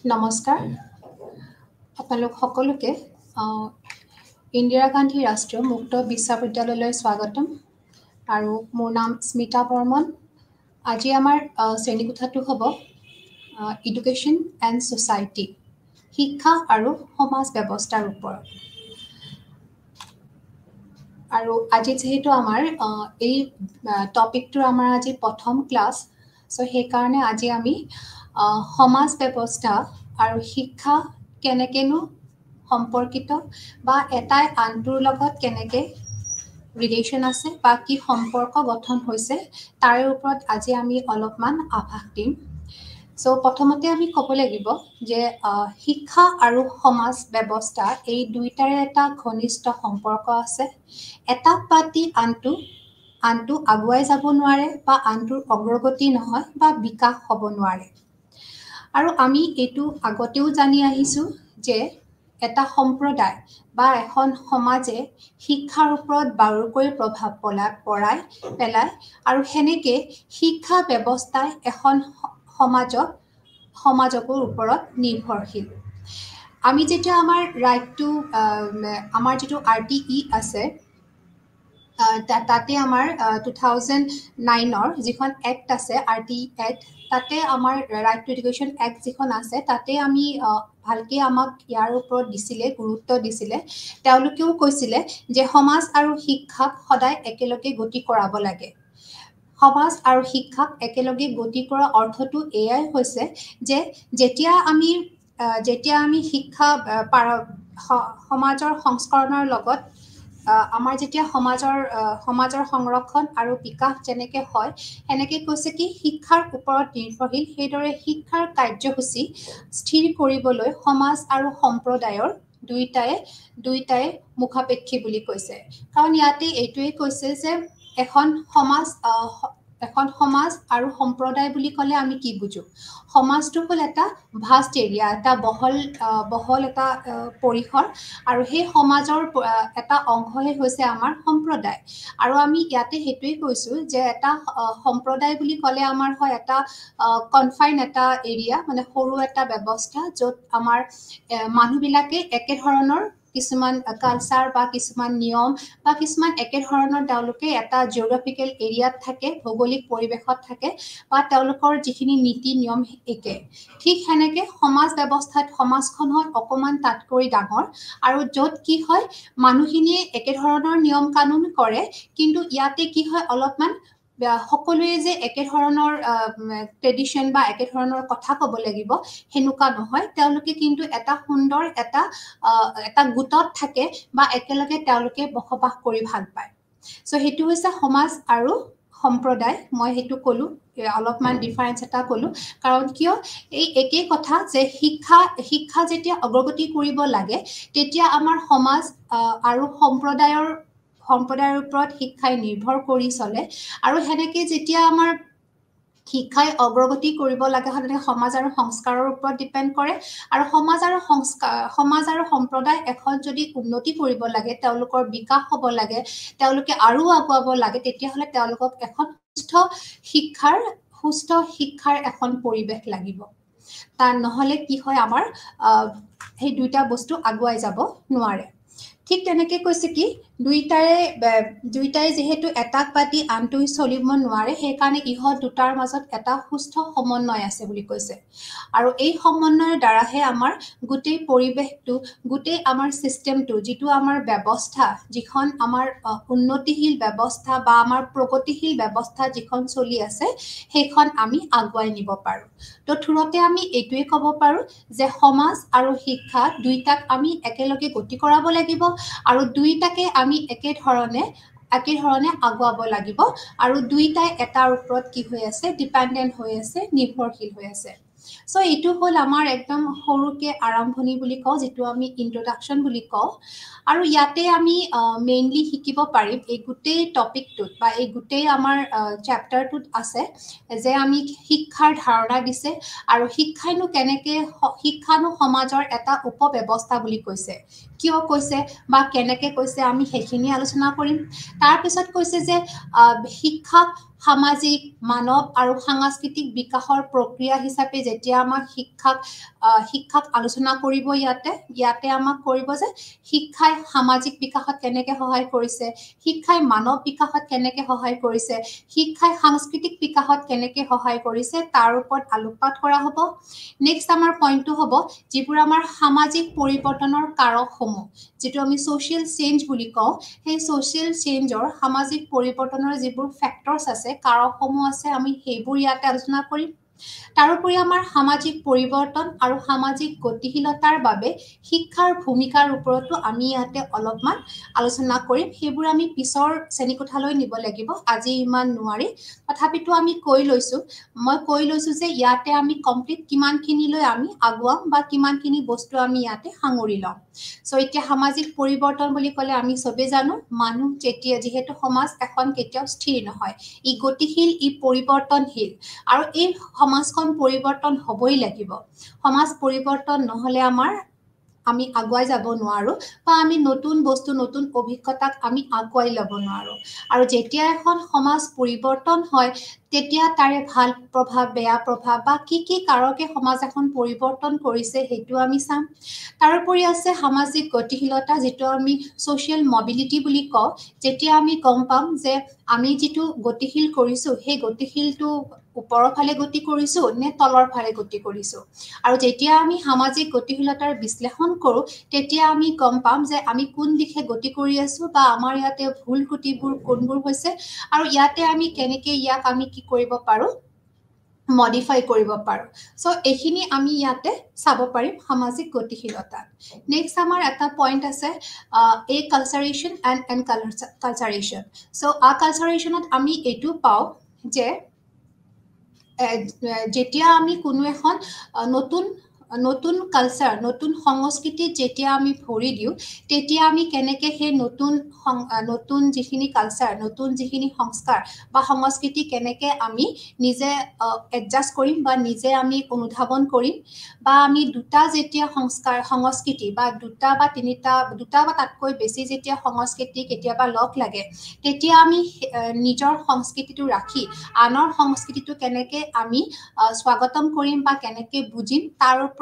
নমস্কাৰ আপোনালোক সকলোকে ইন্দিৰা গান্ধী ৰাষ্ট্ৰীয় মুক্ত বিশ্ববিদ্যালয়লৈ স্বাগতম আৰু মোৰ নাম স্মিতা বৰ্মন আজি আমাৰ শ্ৰেণীকোঠাটো হ'ব এডুকেশ্যন এণ্ড সোসাইটি শিক্ষা আৰু সমাজ ব্যৱস্থাৰ ওপৰত আৰু আজি যেহেতু আমাৰ এই টপিকটোৰ আমাৰ আজি প্ৰথম ক্লাছ সো সেইকাৰণে আজি আমি সমাজ ব্যৱস্থা আৰু শিক্ষা কেনেকেনো সম্পৰ্কিত বা এটাই আনটোৰ লগত কেনেকে ৰিলেশ্যন আছে বা কি সম্পৰ্ক গঠন হৈছে তাৰে ওপৰত আজি আমি অলপমান আভাস দিম সো প্ৰথমতে আমি ক'ব লাগিব যে শিক্ষা আৰু সমাজ ব্যৱস্থা এই দুইটাৰে এটা ঘনিষ্ঠ সম্পৰ্ক আছে এটা পাতি আনটো আগুৱাই যাব নোৱাৰে বা আনটোৰ অগ্ৰগতি নহয় বা বিকাশ হ'ব নোৱাৰে আৰু আমি এইটো আগতেও জানি আহিছো যে এটা সম্প্ৰদায় বা এখন সমাজে শিক্ষাৰ ওপৰত বাৰুকৈ প্ৰভাৱ পেলায় আৰু হেনেকে শিক্ষা ব্যৱস্থাই এখন সমাজকৰ ওপৰত নিৰ্ভৰশীল আমি যেতিয়া আমাৰ ৰাইটটো আমাৰ যেটো RTE আছে তাতে আমাৰ 2009 যিখন এক্ট আছে RTE এক্ট তাতে আমাৰ ৰাইট টু এডুকেশ্যন এক্ট যিখন আছে তাতে আমি ভালকে আমাক ইয়াৰ ওপৰত দিছিলে গুৰুত্ব দিছিলে তেওঁলোকেও কৈছিলে যে সমাজ আৰু শিক্ষাক সদায় একেলগে গতি কৰাব লাগে সমাজ আৰু শিক্ষাক একেলগে গতি কৰা অৰ্থটো এয়াই হৈছে যে যেতিয়া আমি শিক্ষা সমাজৰ সংস্কৰণৰ লগত আমাৰ যেতিয়া সমাজৰ সংৰক্ষণ আৰু বিকাশ যেনেকে হয় এনেকে কৈছে কি শিক্ষাৰ ওপৰত নিৰ্ভৰশীল সেইদৰে শিক্ষাৰ কাৰ্যসূচী স্থিৰ কৰিবলৈ সমাজ আৰু সম্প্ৰদায়ৰ দুইটাই মুখাপেক্ষী বুলি কৈছে কাৰণ ইয়াতে এইটোৱে কৈছে যে এখন সমাজ আৰু সম্প্ৰদায় বুলি ক'লে আমি কি বুজো সমাজটো হ'ল এটা ভাষ্ট এৰিয়া এটা বহল এটা পৰিসৰ আৰু সেই সমাজৰ এটা অংশহে হৈছে আমাৰ সম্প্ৰদায় আৰু আমি ইয়াতে হেতুৱে কৈছো যে এটা সম্প্ৰদায় বুলি ক'লে আমাৰ হয় এটা কনফাইন এটা এৰিয়া মানে সৰু এটা ব্যৱস্থা য'ত আমাৰ মানুহবিলাকে একে ধৰণৰ কিছুমান কালচাৰ বা কিছুমান নিয়ম বা কিছুমান একে ধৰণৰ তেওঁলোকে এটা জিঅগ্ৰাফিকেল এৰিয়াত থাকে ভৌগোলিক পৰিৱেশত থাকে বা তেওঁলোকৰ যিখিনি নীতি নিয়ম একে ঠিক হেনেকে সমাজ ব্যৱস্থাত সমাজখনত অকমান তাতকৈ ডাঙৰ আৰু য'ত কি হয় মানুহখিনিয়ে একে ধৰণৰ নিয়ম কানুন কৰে কিন্তু ইয়াতে কি হয় অলপমান সকলোৱে যে একে ধৰণৰ ট্ৰেডিশন বা একে ধৰণৰ কথা ক'ব লাগিব হেনুকা নহয় তেওঁলোকে কিন্তু এটা সুন্দৰ এটা গোটত থাকে বা একেলগে তেওঁলোকে বসবাস কৰি ভাল পায় সো হেতু হৈছে সমাজ আৰু সম্প্ৰদায় মই হেতু কলো অলপমান ডিফাৰেন্স এটা কলো কাৰণ কিয় এই একে কথা যে শিক্ষা যেতিয়া অগ্ৰগতি কৰিব লাগে তেতিয়া আমাৰ সমাজ আৰু সম্প্ৰদায়ৰ ওপৰত শিক্ষাই নিৰ্ভৰ কৰি চলে আৰু হেনেকে যেতিয়া আমাৰ শিক্ষাই অগ্ৰগতি কৰিব লাগে হলে সমাজ আৰু সংস্কাৰৰ ওপৰত ডিপেন্ড কৰে আৰু সমাজ আৰু সম্প্ৰদায় এখন যদি উন্নতি কৰিব লাগে তেওঁলোকৰ বিকাশ হ'ব লাগে তেওঁলোকে আৰু আগুৱাব লাগে তেতিয়া হলে তেওঁলোকক এখন সুস্থ শিক্ষাৰ এখন পৰিৱেশ লাগিব তাৰ নহলে কি হয় আমাৰ সেই দুইটা বস্তু আগুৱাই যাব নোৱাৰে ঠিক তেনেকে কৈছে কি দুইটাই যেহেতু এটাক পাতি আনটোই চলিব নোৱাৰে সেইকাৰণে ইহত দুটাৰ মাজত এটা সুস্থ সমন্বয় আছে বুলি কৈছে আৰু এই সমন্বয়ৰ দ্বাৰাহে আমাৰ গোটেই পৰিৱেশটো গোটেই আমাৰ সিস্টেমটো যেটো আমাৰ ব্যৱস্থা যিখন আমাৰ উন্নতিশীল ব্যৱস্থা বা আমাৰ প্ৰগতিশীল ব্যৱস্থা যিখন চলি আছে সেইখন আমি আগুৱাই নিব পাৰো তো থুৰতে আমি এইটোৱে ক'ব পাৰো যে সমাজ আৰু শিক্ষা দুইটাক আমি একেলগে গতি কৰাব লাগিব আৰু দুইটাকে আমি একে ধৰণে আগুৱাব লাগিব আৰু দুইটাই এটাৰ ওপৰত কি হৈ আছে ডিপেন্ডেন্ট হৈ আছে নিৰ্ভৰশীল হৈ আছে সো এইটো হ'ল আমাৰ একদম সৰুকে আৰম্ভণি বুলি কওঁ যেটো আমি ইন্ট্ৰোডাকশন বুলি কওঁ আৰু ইয়াতে আমি মেইনলি শিকিব পাৰিম এই গোটেই টপিকটোত বা এই গোটেই আমাৰ চেপ্টাৰটোত আছে যে আমি শিক্ষাৰ ধাৰণা দিছে আৰু শিক্ষানো সমাজৰ এটা উপব্যৱস্থা বুলি কৈছে কিয় কৈছে বা কেনেকৈ কৈছে আমি সেইখিনি আলোচনা কৰিম। তাৰপিছত কৈছে যে শিক্ষাক সামাজিক মানৱ আৰু সাংস্কৃতিক বিকাশৰ প্ৰক্ৰিয়া হিচাপে যেতিয়া আমাক শিক্ষাক আলোচনা কৰিব ইয়াতে আমাক কৰিব যে শিক্ষাই সামাজিক বিকাশত কেনেকৈ সহায় কৰিছে, শিক্ষাই মানৱ বিকাশত কেনেকৈ সহায় কৰিছে, শিক্ষাই সাংস্কৃতিক বিকাশত কেনেকৈ সহায় কৰিছে তাৰ ওপৰত আলোকপাত কৰা হ'ব। নেক্সট আমাৰ পইণ্টটো হ'ব যিবোৰ আমাৰ সামাজিক পৰিৱৰ্তনৰ কাৰকসমূহ, যিটো আমি ছ'চিয়েল চেঞ্জ বুলি কওঁ, সেই ছ'চিয়েল চেঞ্জৰ সামাজিক পৰিৱৰ্তনৰ যিবোৰ ফেক্টৰ্ছ আছে, কাৰকসমূহ আছে, আমি সেইবোৰ ইয়াতে আলোচনা কৰিম। তাৰোপৰি আমাৰ সামাজিক পৰিৱৰ্তন আৰু সামাজিক গতিশীলতাৰ বাবে শিক্ষাৰ ভূমিকাৰ ওপৰতো আমি ইয়াতে অলপমান আলোচনা কৰিম। সেইবোৰ আমি পিছৰ শ্ৰেণীকোঠালৈ নিব লাগিব, আজি ইমান নোৱাৰি। তথাপিতো আমি মই কৈ লৈছোঁ যে ইয়াতে আমি কমপ্লিট কিমানখিনিলৈ আমি আগুৱাম বা কিমানখিনি বস্তু আমি ইয়াতে সাঙুৰি ল'ম। চ' এতিয়া সামাজিক পৰিৱৰ্তন বুলি ক'লে আমি চবেই জানো মানুহ যিহেতু সমাজ এখন কেতিয়াও স্থিৰ নহয়, ই গতিশীল, ই পৰিৱৰ্তনশীল, আৰু এই সমাজখন পৰিৱৰ্তন হ'বই লাগিব। সমাজ পৰিৱৰ্তন নহ'লে আমি আগুৱাই যাব নোৱাৰোঁ বা আমি নতুন বস্তু নতুন অভিজ্ঞতাক আমি আগুৱাই ল'ব নোৱাৰোঁ। আৰু যেতিয়া এখন সমাজ পৰিৱৰ্তন হয় তেতিয়া তাৰে ভাল প্ৰভাৱ, বেয়া প্ৰভাৱ বা কি কাৰকে সমাজ এখন পৰিৱৰ্তন কৰিছে সেইটো আমি চাম। তাৰোপৰি আছে সামাজিক গতিশীলতা, যিটো আমি ছ'চিয়েল মবিলিটি বুলি কওঁ। যেতিয়া আমি গম পাম যে আমি যিটো গতিশীল কৰিছোঁ সেই গতিশীলটো ওপৰৰ ফালে গতি কৰিছোঁ নে তলৰ ফালে গতি কৰিছোঁ। আৰু যেতিয়া আমি সামাজিক গতিশীলতাৰ বিশ্লেষণ কৰোঁ তেতিয়া আমি গম পাম যে আমি কোন দিশে গতি কৰি আছোঁ বা আমাৰ ইয়াতে ভুল গতিবোৰ কোনবোৰ হৈছে, আৰু ইয়াতে আমি কেনেকৈ ইয়াক আমি কি কৰিব পাৰোঁ, মডিফাই কৰিব পাৰোঁ। চ' এইখিনি আমি ইয়াতে চাব পাৰিম সামাজিক গতিশীলতা। নেক্সট আমাৰ এটা পইণ্ট আছে কালচাৰেশ্যন এণ্ড কালচাৰেশ্যন। চ' কালচাৰেশ্যনত আমি এইটো পাওঁ যে যেতিয়া আমি কোনো এখন নতুন কালচাৰ, নতুন সংস্কৃতিত যেতিয়া আমি ভৰি দিওঁ তেতিয়া আমি কেনেকৈ সেই নতুন যিখিনি কালচাৰ, নতুন যিখিনি সংস্কাৰ বা সংস্কৃতি কেনেকৈ আমি নিজে এডজাষ্ট কৰিম বা নিজে আমি অনুধাৱন কৰিম, বা আমি যেতিয়া সংস্কৃতি বা দুটা বা তাতকৈ বেছি যেতিয়া সংস্কৃতি কেতিয়াবা লগ লাগে তেতিয়া আমি নিজৰ সংস্কৃতিটো ৰাখি আনৰ সংস্কৃতিটো কেনেকৈ আমি স্বাগতম কৰিম বা কেনেকৈ বুজিম তাৰ ওপৰত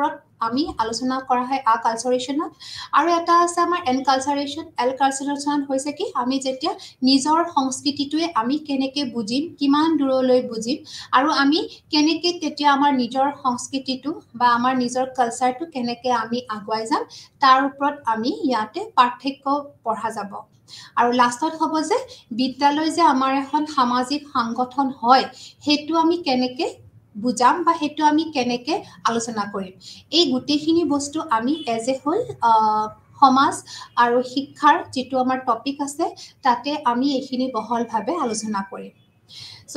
আমি আলোচনা কৰা হয় কালচাৰেশ্যনত। আৰু এটা আছে আমাৰ এলকালচাৰেশ্যন হৈছে কি, আমি যেতিয়া নিজৰ সংস্কৃতিটোৱে আমি কেনেকৈ বুজিম, কিমান দূৰলৈ বুজিম, আৰু আমি কেনেকৈ তেতিয়া আমাৰ নিজৰ সংস্কৃতিটো বা আমাৰ নিজৰ কালচাৰটো কেনেকৈ আমি আগুৱাই যাম তাৰ ওপৰত আমি ইয়াতে পাৰ্থক্য পঢ়া যাব। আৰু লাষ্টত হ'ব যে বিদ্যালয় যে আমাৰ এখন সামাজিক সংগঠন হয় সেইটো আমি কেনেকৈ বুজাম বা সেইটো আমি কেনেকৈ আলোচনা কৰিম। এই গোটেইখিনি বস্তু আমি এজ এ হোল সমাজ আৰু শিক্ষাৰ যিটো আমাৰ টপিক আছে তাতে আমি এইখিনি বহলভাৱে আলোচনা কৰিম। চ'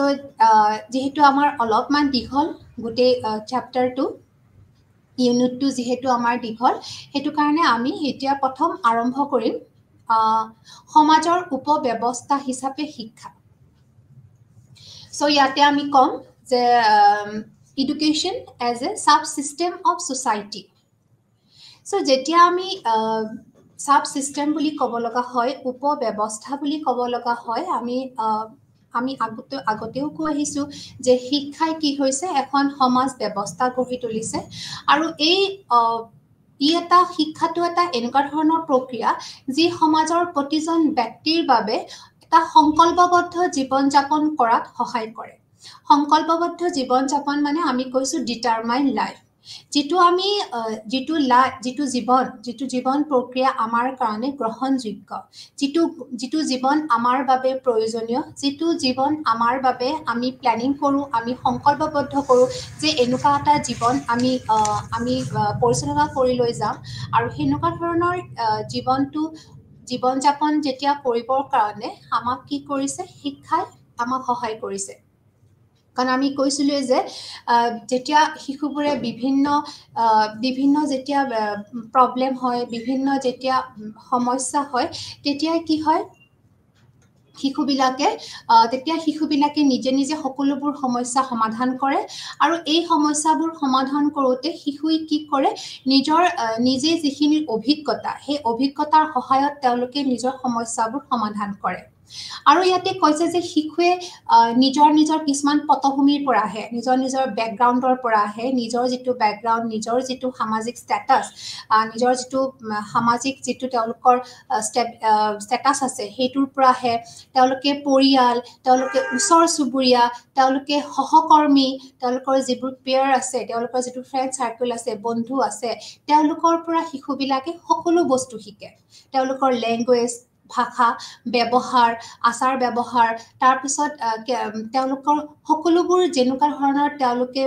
যিহেতু আমাৰ অলপমান দীঘল গোটেই চেপ্টাৰটো, ইউনিটটো যিহেতু আমাৰ দীঘল, সেইটো কাৰণে আমি এতিয়া প্ৰথম আৰম্ভ কৰিম সমাজৰ উপব্যৱস্থা হিচাপে শিক্ষা। চ' ইয়াতে আমি ক'ম যে education as a sub system of society. So' যেতিয়া আমি সাব চিষ্টেম বুলি ক'ব লগা হয়, উপব্যৱস্থা বুলি ক'ব লগা হয়, আমি আগতেও কৈ আহিছোঁ যে শিক্ষাই কি হৈছে এখন সমাজ ব্যৱস্থা গঢ়ি তুলিছে। আৰু শিক্ষাটো এটা এনেকুৱা ধৰণৰ প্ৰক্ৰিয়া যি সমাজৰ প্ৰতিজন ব্যক্তিৰ বাবে এটা সংকল্পবদ্ধ জীৱন যাপন কৰাত সহায় কৰে। সংকল্পবদ্ধ জীৱন যাপন মানে আমি কৈছোঁ ডিটাৰমাইন লাইফ, যিটো জীৱন প্ৰক্ৰিয়া আমাৰ কাৰণে গ্ৰহণযোগ্য, যিটো জীৱন আমাৰ বাবে প্ৰয়োজনীয়, যিটো জীৱন আমাৰ বাবে আমি প্লেনিং কৰোঁ, আমি সংকল্পবদ্ধ কৰোঁ যে এনেকুৱা এটা জীৱন আমি পৰিচালনা কৰি লৈ যাম। আৰু সেনেকুৱা ধৰণৰ জীৱন যাপন যেতিয়া কৰিবৰ কাৰণে আমাক কি কৰিছে, শিক্ষাই আমাক সহায় কৰিছে। কাৰণ আমি কৈছিলোঁ যে যেতিয়া শিশুবোৰে বিভিন্ন যেতিয়া প্ৰব্লেম হয়, বিভিন্ন যেতিয়া সমস্যা হয়, তেতিয়া কি হয়, শিশুবিলাকে নিজে নিজে সকলোবোৰ সমস্যা সমাধান কৰে আৰু এই সমস্যাবোৰ সমাধান কৰোঁতে শিশুই কি কৰে নিজৰ নিজে যিখিনি অভিজ্ঞতা সেই অভিজ্ঞতাৰ সহায়ত তেওঁলোকে নিজৰ সমস্যাবোৰ সমাধান কৰে আৰু ইয়াতে কৈছে যে শিশুৱে নিজৰ কিছুমান পটভূমিৰ পৰা আহে নিজৰ বেকগ্ৰাউণ্ডৰ পৰা আহে নিজৰ যিটো বেকগ্ৰাউণ্ড নিজৰ যিটো সামাজিক ষ্টেটাছ নিজৰ যিটো সামাজিক যিটো তেওঁলোকৰ ষ্টেটাছ আছে সেইটোৰ পৰা আহে তেওঁলোকে পৰিয়াল তেওঁলোকে ওচৰ চুবুৰীয়া তেওঁলোকে সহকৰ্মী তেওঁলোকৰ যিবোৰ পেয়াৰ আছে তেওঁলোকৰ যিটো ফ্ৰেণ্ড চাৰ্কেল আছে বন্ধু আছে তেওঁলোকৰ পৰা শিশুবিলাকে সকলো বস্তু শিকে তেওঁলোকৰ লেংগুৱেজ ভাষা ব্যৱহাৰ আচাৰ ব্যৱহাৰ তাৰ পিছত তেওঁলোকৰ সকলোবোৰ যেনেকুৱা ধৰণৰ তেওঁলোকে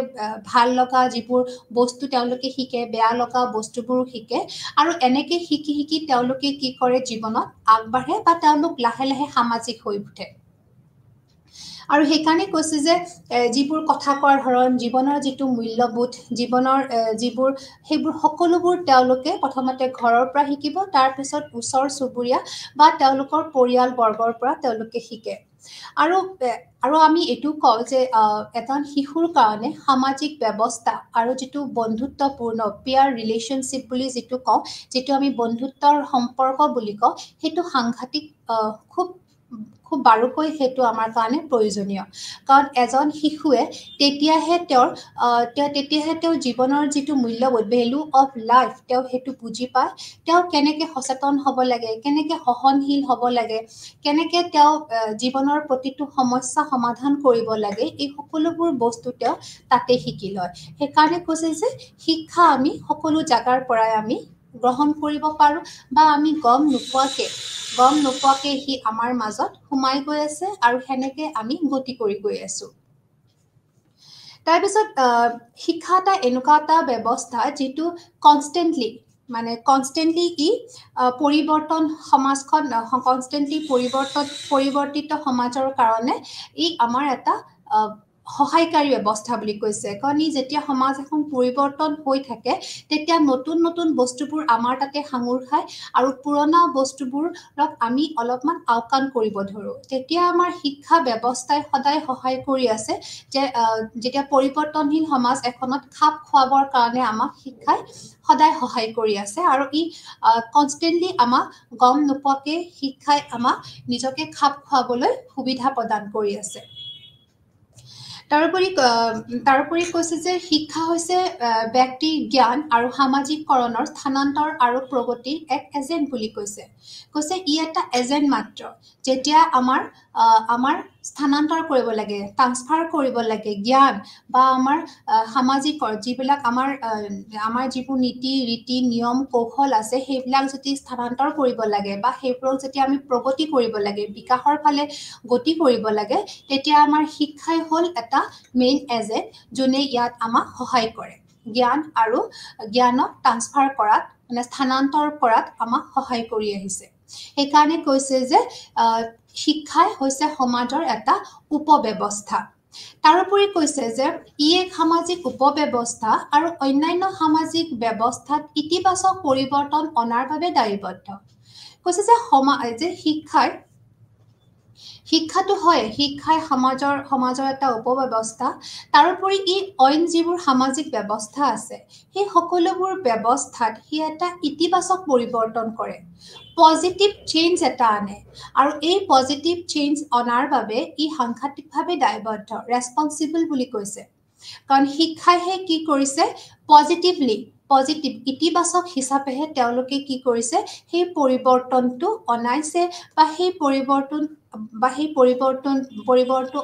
ভাল লগা যিবোৰ বস্তু তেওঁলোকে শিকে বেয়া লগা বস্তুবোৰো শিকে আৰু এনেকে শিকি তেওঁলোকে কি কৰে জীৱনত আগবাঢ়ে বা তেওঁলোক লাহে লাহে সামাজিক হৈ উঠে আৰু সেইকাৰণে কৈছে যে যিবোৰ কথা কোৱাৰ ধৰণ জীৱনৰ যিটো মূল্যবোধ জীৱনৰ যিবোৰ সেইবোৰ সকলোবোৰ তেওঁলোকে প্ৰথমতে ঘৰৰ পৰা শিকিব তাৰ পিছত ওচৰ চুবুৰীয়া বা তেওঁলোকৰ পৰিয়াল বৰ্গৰ পৰা তেওঁলোকে শিকে আৰু আমি এইটো কওঁ যে এজন শিশুৰ কাৰণে সামাজিক ব্যৱস্থা আৰু যিটো বন্ধুত্বপূৰ্ণ পিয়াৰ ৰিলেশ্যনশ্বিপ বুলি যিটো কওঁ যিটো আমি বন্ধুত্বৰ সম্পৰ্ক বুলি কওঁ সেইটো সাংঘাতিক খুব বাৰুকৈ সেইটো আমাৰ কাৰণে প্ৰয়োজনীয় কাৰণ এজন শিশুৱে তেতিয়াহে তেওঁৰ জীৱনৰ যিটো মূল্যবোধ ভেলু অফ লাইফ তেওঁ সেইটো বুজি পায় তেওঁ কেনেকৈ সচেতন হ'ব লাগে কেনেকৈ সহনশীল হ'ব লাগে কেনেকৈ তেওঁ জীৱনৰ প্ৰতিটো সমস্যা সমাধান কৰিব লাগে এই সকলোবোৰ বস্তু তেওঁ তাতে শিকি লয় সেইকাৰণে কৈছে যে শিক্ষা আমি সকলো জাগাৰ পৰাই আমি গ্ৰহণ কৰিব পাৰোঁ বা আমি গম নোপোৱাকে সি আমাৰ মাজত সোমাই গৈ আছে আৰু সেনেকে আমি গতি কৰি গৈ আছোঁ তাৰপিছত শিক্ষা এটা এনেকুৱা এটা ব্যৱস্থা যিটো কনষ্টেণ্টলি ই পৰিৱৰ্তন সমাজখন কনষ্টেণ্টলি পৰিৱৰ্তিত সমাজৰ কাৰণে ই আমাৰ এটা সহায়কাৰী ব্যৱস্থা বুলি কৈছে কাৰণ ই যেতিয়া সমাজ এখন পৰিৱৰ্তন হৈ থাকে তেতিয়া নতুন বস্তুবোৰ আমাৰ তাতে সাঙুৰ খায় আৰু পুৰণা বস্তুবোৰক আমি অলপমান আওকাণ কৰিব ধৰোঁ তেতিয়া আমাৰ শিক্ষা ব্যৱস্থাই সদায় সহায় কৰি আছে যে যেতিয়া পৰিৱৰ্তনশীল সমাজ এখনত খাপ খুৱাবৰ কাৰণে আমাক শিক্ষাই সদায় সহায় কৰি আছে আৰু ই কনষ্টেণ্টলি আমাক গম নোপোৱাকে শিক্ষাই আমাক নিজকে খাপ খুৱাবলৈ সুবিধা প্ৰদান কৰি আছে তাৰোপৰি কৈছে যে শিক্ষা হৈছে ব্যক্তিৰ জ্ঞান আৰু সামাজিককৰণৰ স্থানান্তৰ আৰু প্ৰগতিৰ এক এজেণ্ট বুলি কৈছে ই এটা এজেণ্ট মাত্ৰ যেতিয়া আমাৰ স্থানান্তৰ কৰিব লাগে ট্ৰান্সফাৰ কৰিব লাগে জ্ঞান বা আমাৰ সামাজিকৰ যিবিলাক আমাৰ যিবোৰ নীতি ৰীতি নিয়ম কৌশল আছে সেইবিলাক যদি স্থানান্তৰ কৰিব লাগে বা সেইবোৰক যদি আমি প্ৰগতি কৰিব লাগে বিকাশৰ ফালে গতি কৰিব লাগে তেতিয়া আমাৰ শিক্ষাই হ'ল এটা মেইন এজেণ্ট যোনে ইয়াত আমাক সহায় কৰে জ্ঞানক ট্ৰান্সফাৰ কৰাত স্থানান্তৰ কৰাত আমাক সহায় কৰি আহিছে সেইকাৰণে কৈছে যে শিক্ষাই হৈছে সমাজৰ এটা উপব্যৱস্থা তাৰোপৰি কৈছে যে ই এক সামাজিক উপব্যৱস্থা আৰু অন্যান্য সামাজিক ব্যৱস্থাত ইতিবাচক পৰিৱৰ্তন অনাৰ বাবে দায়বদ্ধ কৈছে যে শিক্ষাটো হয় শিক্ষাই সমাজৰ এটা উপব্যৱস্থা তাৰোপৰি ই অইন যিবোৰ সামাজিক ব্যৱস্থা আছে সেই সকলোবোৰ ব্যৱস্থাত সি এটা ইতিবাচক পৰিৱৰ্তন কৰে পজিটিভ চেঞ্জ এটা আনে আৰু এই পজিটিভ চেঞ্জ অনাৰ বাবে ই সাংঘাতিকভাৱে দায়বদ্ধ ৰেছপন্সিবল বুলি কৈছে কাৰণ শিক্ষাইহে কি কৰিছে পজিটিভ ইতিবাচক হিচাপেহে তেওঁলোকে কি কৰিছে সেই পৰিৱৰ্তনটো অনাইছে বা সেই পৰিৱৰ্তন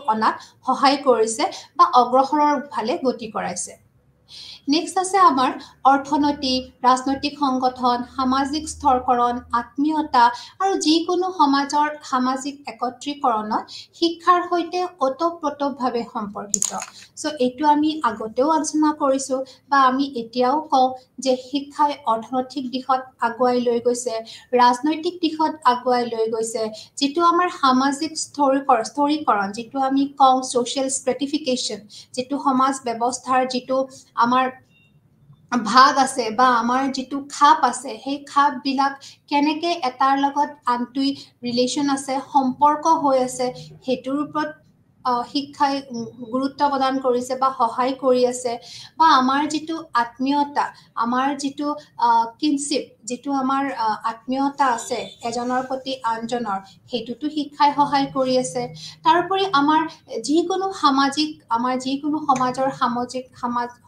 অনাত সহায় কৰিছে বা অগ্ৰসৰৰ ফালে গতি কৰাইছে নেক্সট আছে আমাৰ অৰ্থনৈতিক ৰাজনৈতিক সংগঠন সামাজিক স্তৰকৰণ আত্মীয়তা আৰু যিকোনো সমাজৰ সামাজিক একত্ৰীকৰণত শিক্ষাৰ সৈতে ওতঃপ্ৰোতভাৱে সম্পৰ্কিত এইটো আমি আগতেও আলোচনা কৰিছোঁ বা আমি এতিয়াও কওঁ যে শিক্ষাই অৰ্থনৈতিক দিশত আগুৱাই লৈ গৈছে ৰাজনৈতিক দিশত আগুৱাই লৈ গৈছে যিটো আমাৰ সামাজিক স্তৰীকৰণ যিটো আমি কওঁ ছ'চিয়েল ষ্ট্ৰেটিফিকেশ্যন যিটো সমাজ ব্যৱস্থাৰ যিটো আমাৰ ভাগ আছে বা আমাৰ যিটো খাপ আছে সেই খাপবিলাক কেনেকৈ এটাৰ লগত আনটোই ৰিলেশ্যন আছে সম্পৰ্ক হৈ আছে সেইটোৰ ওপৰত শিক্ষাই গুৰুত্ব প্ৰদান কৰিছে বা সহায় কৰি আছে বা আমাৰ যিটো আত্মীয়তা আমাৰ যিটো কিনশ্বিপ যিটো আমাৰ আত্মীয়তা আছে এজনৰ প্ৰতি আনজনৰ সেইটোতো শিক্ষাই সহায় কৰি আছে তাৰোপৰি আমাৰ যিকোনো সমাজৰ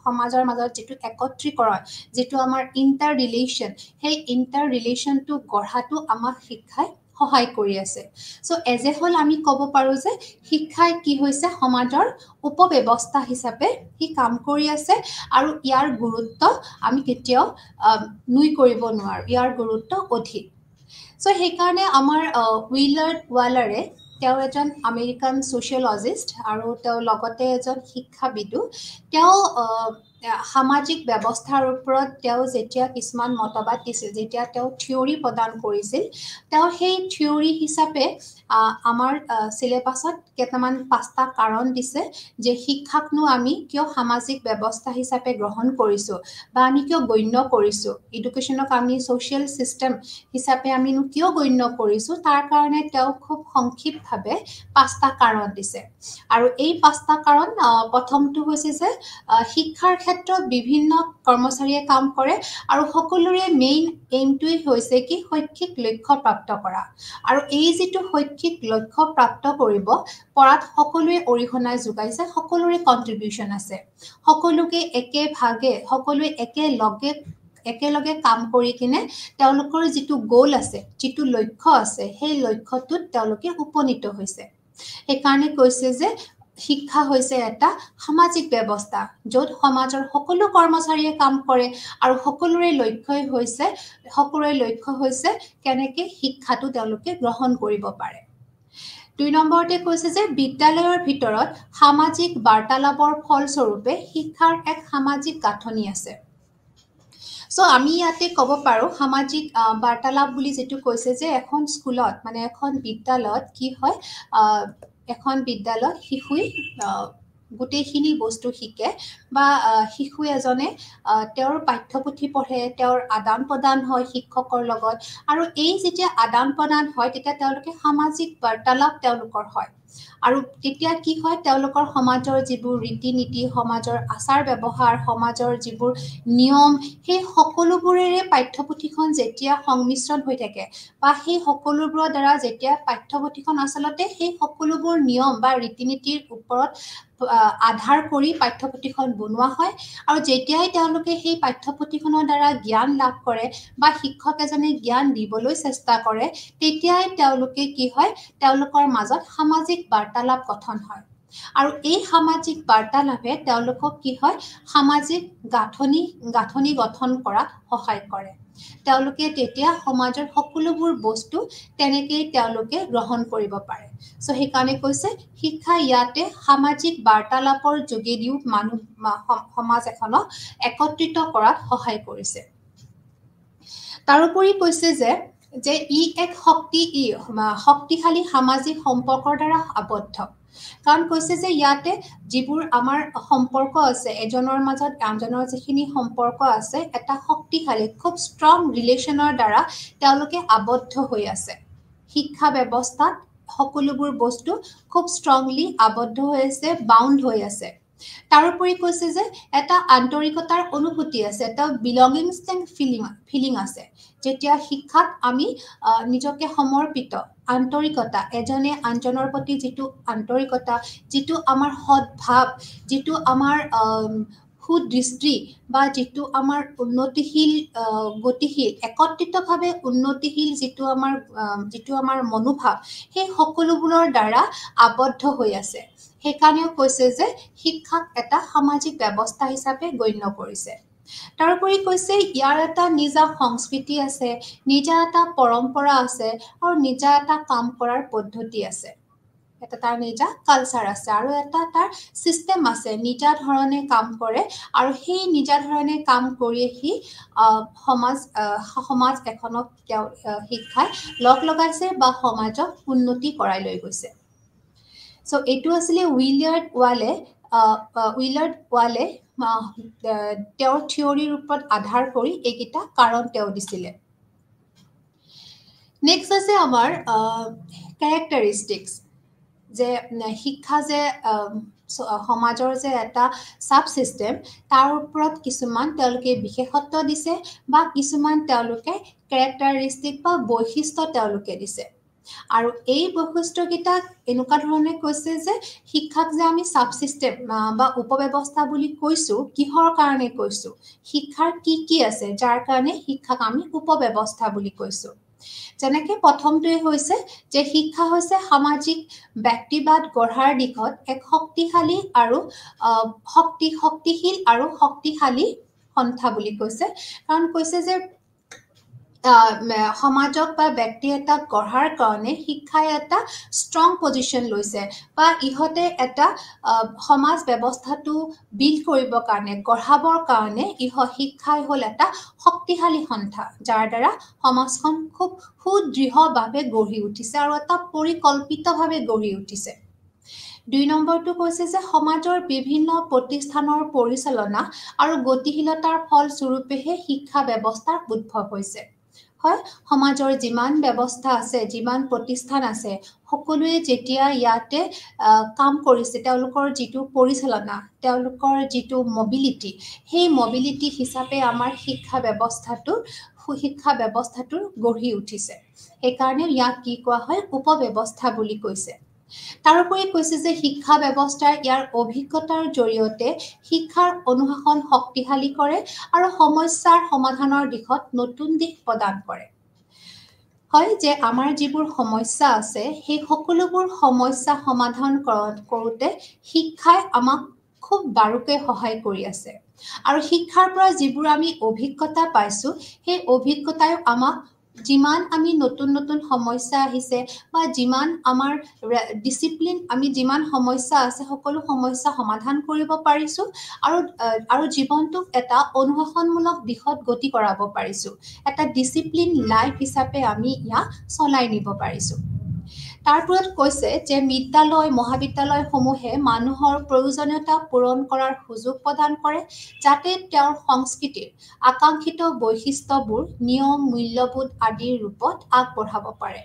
সমাজৰ মাজত যিটো একত্ৰীকৰণ যিটো আমাৰ ইণ্টাৰ ৰিলেশ্যন সেই ইণ্টাৰ ৰিলেশ্যনটো গঢ়াটো আমাক শিক্ষাই সহায় কৰি আছে চ' এজ এ হ'ল আমি ক'ব পাৰোঁ যে শিক্ষাই কি হৈছে সমাজৰ উপব্যৱস্থা হিচাপে সি কাম কৰি আছে আৰু ইয়াৰ গুৰুত্ব আমি কেতিয়াও নুই কৰিব নোৱাৰোঁ ইয়াৰ গুৰুত্ব অধিক চ' সেইকাৰণে আমাৰ উইলাৰ্ড ৱালাৰে তেওঁ এজন আমেৰিকান ছ'চিয়লজিষ্ট আৰু তেওঁ লগতে এজন শিক্ষাবিদো তেওঁ সামাজিক ব্যৱস্থাৰ ওপৰত তেওঁ যেতিয়া কিছুমান মতবাদ দিছিল যেতিয়া তেওঁ থিয়ৰী প্ৰদান কৰিছিল তেওঁ সেই থিয়ৰী হিচাপে আমাৰ চিলেবাছত কেইটামান 5টা কাৰণ দিছে যে শিক্ষাকনো আমি কিয় সামাজিক ব্যৱস্থা হিচাপে গ্ৰহণ কৰিছোঁ বা আমি কিয় গণ্য কৰিছোঁ এডুকেশ্যনক আমি ছ'চিয়েল ছিষ্টেম হিচাপে আমিনো কিয় গণ্য কৰিছোঁ তাৰ কাৰণে তেওঁ খুব সংক্ষিপ্তভাৱে 5টা কাৰণ দিছে আৰু এই 5টা কাৰণ প্ৰথমটো হৈছে যে শিক্ষাৰ ক্ষেত্ৰত বিভিন্ন কৰ্মচাৰীয়ে কাম কৰে আৰু সকলোৰে মেইন এইমটোৱেই হৈছে কি শৈক্ষিক লক্ষ্য প্ৰাপ্ত কৰা আৰু এই যিটো শৈক্ষিক লক্ষ্য প্ৰাপ্ত কৰিব পৰাত সকলোৱে অৰিহণা যোগাইছে সকলোৰে কণ্ট্ৰিবিউশ্যন আছে সকলোকে সকলোৱে একেলগে কাম কৰি কিনে তেওঁলোকৰ যিটো গ'ল আছে যিটো লক্ষ্য আছে সেই লক্ষ্যটোত তেওঁলোকে উপনীত হৈছে সেইকাৰণে কৈছে যে শিক্ষা হৈছে এটা সামাজিক ব্যৱস্থা য'ত সমাজৰ সকলো কৰ্মচাৰীয়ে কাম কৰে আৰু সকলোৰে লক্ষ্য হৈছে কেনেকৈ শিক্ষাটো তেওঁলোকে গ্ৰহণ কৰিব পাৰে 2 নম্বৰতে কৈছে যে বিদ্যালয়ৰ ভিতৰত সামাজিক বাৰ্তালাপৰ ফলস্বৰূপে শিক্ষাৰ এক সামাজিক গাঁথনি আছে চ' আমি ইয়াতে ক'ব পাৰোঁ সামাজিক বাৰ্তালাপ বুলি যিটো কৈছে যে এখন স্কুলত মানে এখন বিদ্যালয়ত কি হয় এখন বিদ্যালয়ত শিশুই গোটেইখিনি বস্তু শিকে বা শিশু এজনে তেওঁৰ পাঠ্যপুথি পঢ়ে তেওঁৰ আদান প্ৰদান হয় শিক্ষকৰ লগত আৰু এই যেতিয়া আদান প্ৰদান হয় তেতিয়া তেওঁলোকে সামাজিক বাৰ্তালাপ তেওঁলোকৰ হয় আৰু তেতিয়া কি হয় তেওঁলোকৰ সমাজৰ যিবোৰ ৰীতি নীতি সমাজৰ আচাৰ ব্যৱহাৰ সমাজৰ যিবোৰ নিয়ম সেই সকলোবোৰেৰে পাঠ্যপুথিখন যেতিয়া সংমিশ্ৰণ হৈ থাকে বা সেই সকলোবোৰৰ দ্বাৰা যেতিয়া পাঠ্যপুথিখন আচলতে সেই সকলোবোৰ নিয়ম বা ৰীতি নীতিৰ ওপৰত আধাৰ কৰি পাঠ্যপুথিখন বনোৱা হয় আৰু যেতিয়াই তেওঁলোকে সেই পাঠ্যপুথিখনৰ দ্বাৰা জ্ঞান লাভ কৰে বা শিক্ষক এজনে জ্ঞান দিবলৈ চেষ্টা কৰে তেতিয়াই তেওঁলোকে কি হয় তেওঁলোকৰ মাজত সামাজিক বাৰ্তালাপ গঠন হয় আৰু এই সামাজিক বাৰ্তালাপে তেওঁলোকক কি হয় সামাজিক গাঁথনি গঠন কৰাত সহায় কৰে তেওঁলোকে তেতিয়া সমাজৰ সকলোবোৰ বস্তু তেনেকেই তেওঁলোকে গ্ৰহণ কৰিব পাৰে চ' সেইকাৰণে কৈছে শিক্ষা ইয়াতে সামাজিক বাৰ্তালাপৰ যোগেদিও সমাজ এখনক একত্ৰিত কৰাত সহায় কৰিছে তাৰোপৰি কৈছে যে ই এক শক্তিশালী সামাজিক সম্পৰ্কৰ দ্বাৰা আবদ্ধ কাৰণ কৈছে যে ইয়াতে যিবোৰ আমাৰ সম্পৰ্ক আছে এজনৰ মাজত আনজনৰ যিখিনি সম্পৰ্ক আছে এটা শক্তিশালী খুব ষ্ট্ৰং ৰিলেশ্যনৰ দ্বাৰা তেওঁলোকে আবদ্ধ হৈ আছে শিক্ষা ব্যৱস্থাত সকলোবোৰ বস্তু খুব ষ্ট্ৰংলি আবদ্ধ হৈ আছে বাউণ্ড হৈ আছে তাৰোপৰি কৈছে যে এটা আন্তৰিকতাৰ অনুভূতি আছে এটা বিলংগিংছ এণ্ড ফিলিং আছে যেতিয়া শিক্ষাত আমি নিজকে সমৰ্পিত আন্তৰিকতা এজনে আনজনৰ প্ৰতি যিটো আন্তৰিকতা যিটো আমাৰ সদ্ভাৱ যিটো আমাৰ সুদৃষ্টি বা যিটো আমাৰ উন্নতিশীল গতিশীল একত্ৰিতভাৱে উন্নতিশীল যিটো আমাৰ মনোভাৱ সেই সকলোবোৰৰ দ্বাৰা আবদ্ধ হৈ আছে সেইকাৰণেও কৈছে যে শিক্ষাক এটা সামাজিক ব্যৱস্থা হিচাপে গণ্য কৰিছে তাৰোপৰি কৈছে ইয়াৰ এটা নিজা সংস্কৃতি আছে নিজা এটা পৰম্পৰা আছে আৰু নিজা এটা কাম কৰাৰ পদ্ধতি আছে এটা তাৰ নিজা কালচাৰ আছে আৰু এটা তাৰ চিষ্টেম আছে নিজা ধৰণে কাম কৰে আৰু সেই নিজা ধৰণে কাম কৰি সি সমাজ এখনক তেওঁ শিক্ষাই লগ লগাইছে বা সমাজক উন্নতি কৰাই লৈ গৈছে চ' এইটো আছিলে উইলাৰ্ড ৱালে তেওঁৰ থিয়ৰিৰ ওপৰত আধাৰ কৰি এইকেইটা কাৰণ তেওঁ দিছিলে নেক্সট আছে আমাৰ ক্যাৰেক্টাৰিষ্টিক্স যে শিক্ষা যে সমাজৰ যে এটা সাব সিস্টেম তাৰ ওপৰত কিছুমান তেওঁলোকে বিশেষত্ব দিছে বা কিছুমান তেওঁলোকে ক্যাৰেক্টাৰিষ্টিক বা বৈশিষ্ট্য তেওঁলোকে দিছে আৰু এই বৈশিষ্ট্যকেইটা এনেকুৱা ধৰণে কৈছে যে শিক্ষাক যে আমি সাব সিস্টেম বা উপব্যৱস্থা বুলি কৈছো কিহৰ কাৰণে কৈছো শিক্ষাৰ কি আছে যাৰ কাৰণে শিক্ষাক আমি উপব্যৱস্থা বুলি কৈছো যেনেকৈ প্ৰথমটোৱে হৈছে যে শিক্ষা হৈছে সামাজিক ব্যক্তিবাদ গঢ়াৰ দিশত এক শক্তিশালী আৰু শক্তিশীল আৰু শক্তিশালী সন্থা বুলি কৈছে কাৰণ কৈছে যে সমাজক বা ব্যক্তি এটাক গঢ়াৰ কাৰণে শিক্ষাই এটা ষ্ট্ৰং পজিশ্যন লৈছে বা ইহঁতে এটা সমাজ ব্যৱস্থাটো বিল্ড কৰিবৰ কাৰণে গঢ়াবৰ কাৰণে শিক্ষাই হ'ল এটা শক্তিশালী সন্থা যাৰ দ্বাৰা সমাজখন খুব সুদৃঢ়ভাৱে গঢ়ি উঠিছে আৰু এটা পৰিকল্পিতভাৱে গঢ়ি উঠিছে 2 নম্বৰটো কৈছে যে সমাজৰ বিভিন্ন প্ৰতিষ্ঠানৰ পৰিচালনা আৰু গতিশীলতাৰ ফলস্বৰূপেহে শিক্ষা ব্যৱস্থাৰ উদ্ভৱ হৈছে হয় সমাজৰ যিমান ব্যৱস্থা আছে যিমান প্ৰতিষ্ঠান আছে সকলোৱে যেতিয়া ইয়াতে কাম কৰিছে তেওঁলোকৰ যিটো পৰিচালনা তেওঁলোকৰ যিটো মবিলিটি সেই মবিলিটি হিচাপে আমাৰ শিক্ষা ব্যৱস্থাটোৰ গঢ়ি উঠিছে সেইকাৰণে ইয়াক কি কোৱা হয় উপব্যৱস্থা বুলি কৈছে তাৰোপৰি কৈছে যে শিক্ষা ব্যৱস্থাৰ ইয়াৰ অভিজ্ঞতাৰ জৰিয়তে শিক্ষাৰ অনুশাসন শক্তিশালী কৰে আৰু সমস্যাৰ সমাধানৰ দিশত নতুন দিশ প্ৰদান কৰে হয় যে আমাৰ যিবোৰ সমস্যা আছে সেই সকলোবোৰ সমস্যা সমাধান কৰোঁতে শিক্ষাই আমাক খুব বাৰুকৈ সহায় কৰি আছে আৰু শিক্ষাৰ পৰা যিবোৰ আমি অভিজ্ঞতা পাইছো সেই অভিজ্ঞতাই আমাক যিমান আমি নতুন নতুন সমস্যা আহিছে বা যিমান আমাৰ ডিসিপ্লিন আমি যিমান সমস্যা আছে সকলো সমস্যা সমাধান কৰিব পাৰিছো আৰু জীৱনটোক এটা অনুশাসনমূলক দিশত গতি কৰাব পাৰিছো এটা ডিসিপ্লিন লাইফ হিচাপে আমি ইয়াক চলাই নিব পাৰিছো তাৰপৰত কৈছে যে বিদ্যালয় মহাবিদ্যালয়সমূহে মানুহৰ প্ৰয়োজনীয়তা পূৰণ কৰাৰ সুযোগ প্ৰদান কৰে যাতে তেওঁৰ সংস্কৃতিৰ আকাংক্ষিত বৈশিষ্ট্যবোৰ নিয়ম মূল্যবোধ আদিৰ ৰূপত আগবঢ়াব পাৰে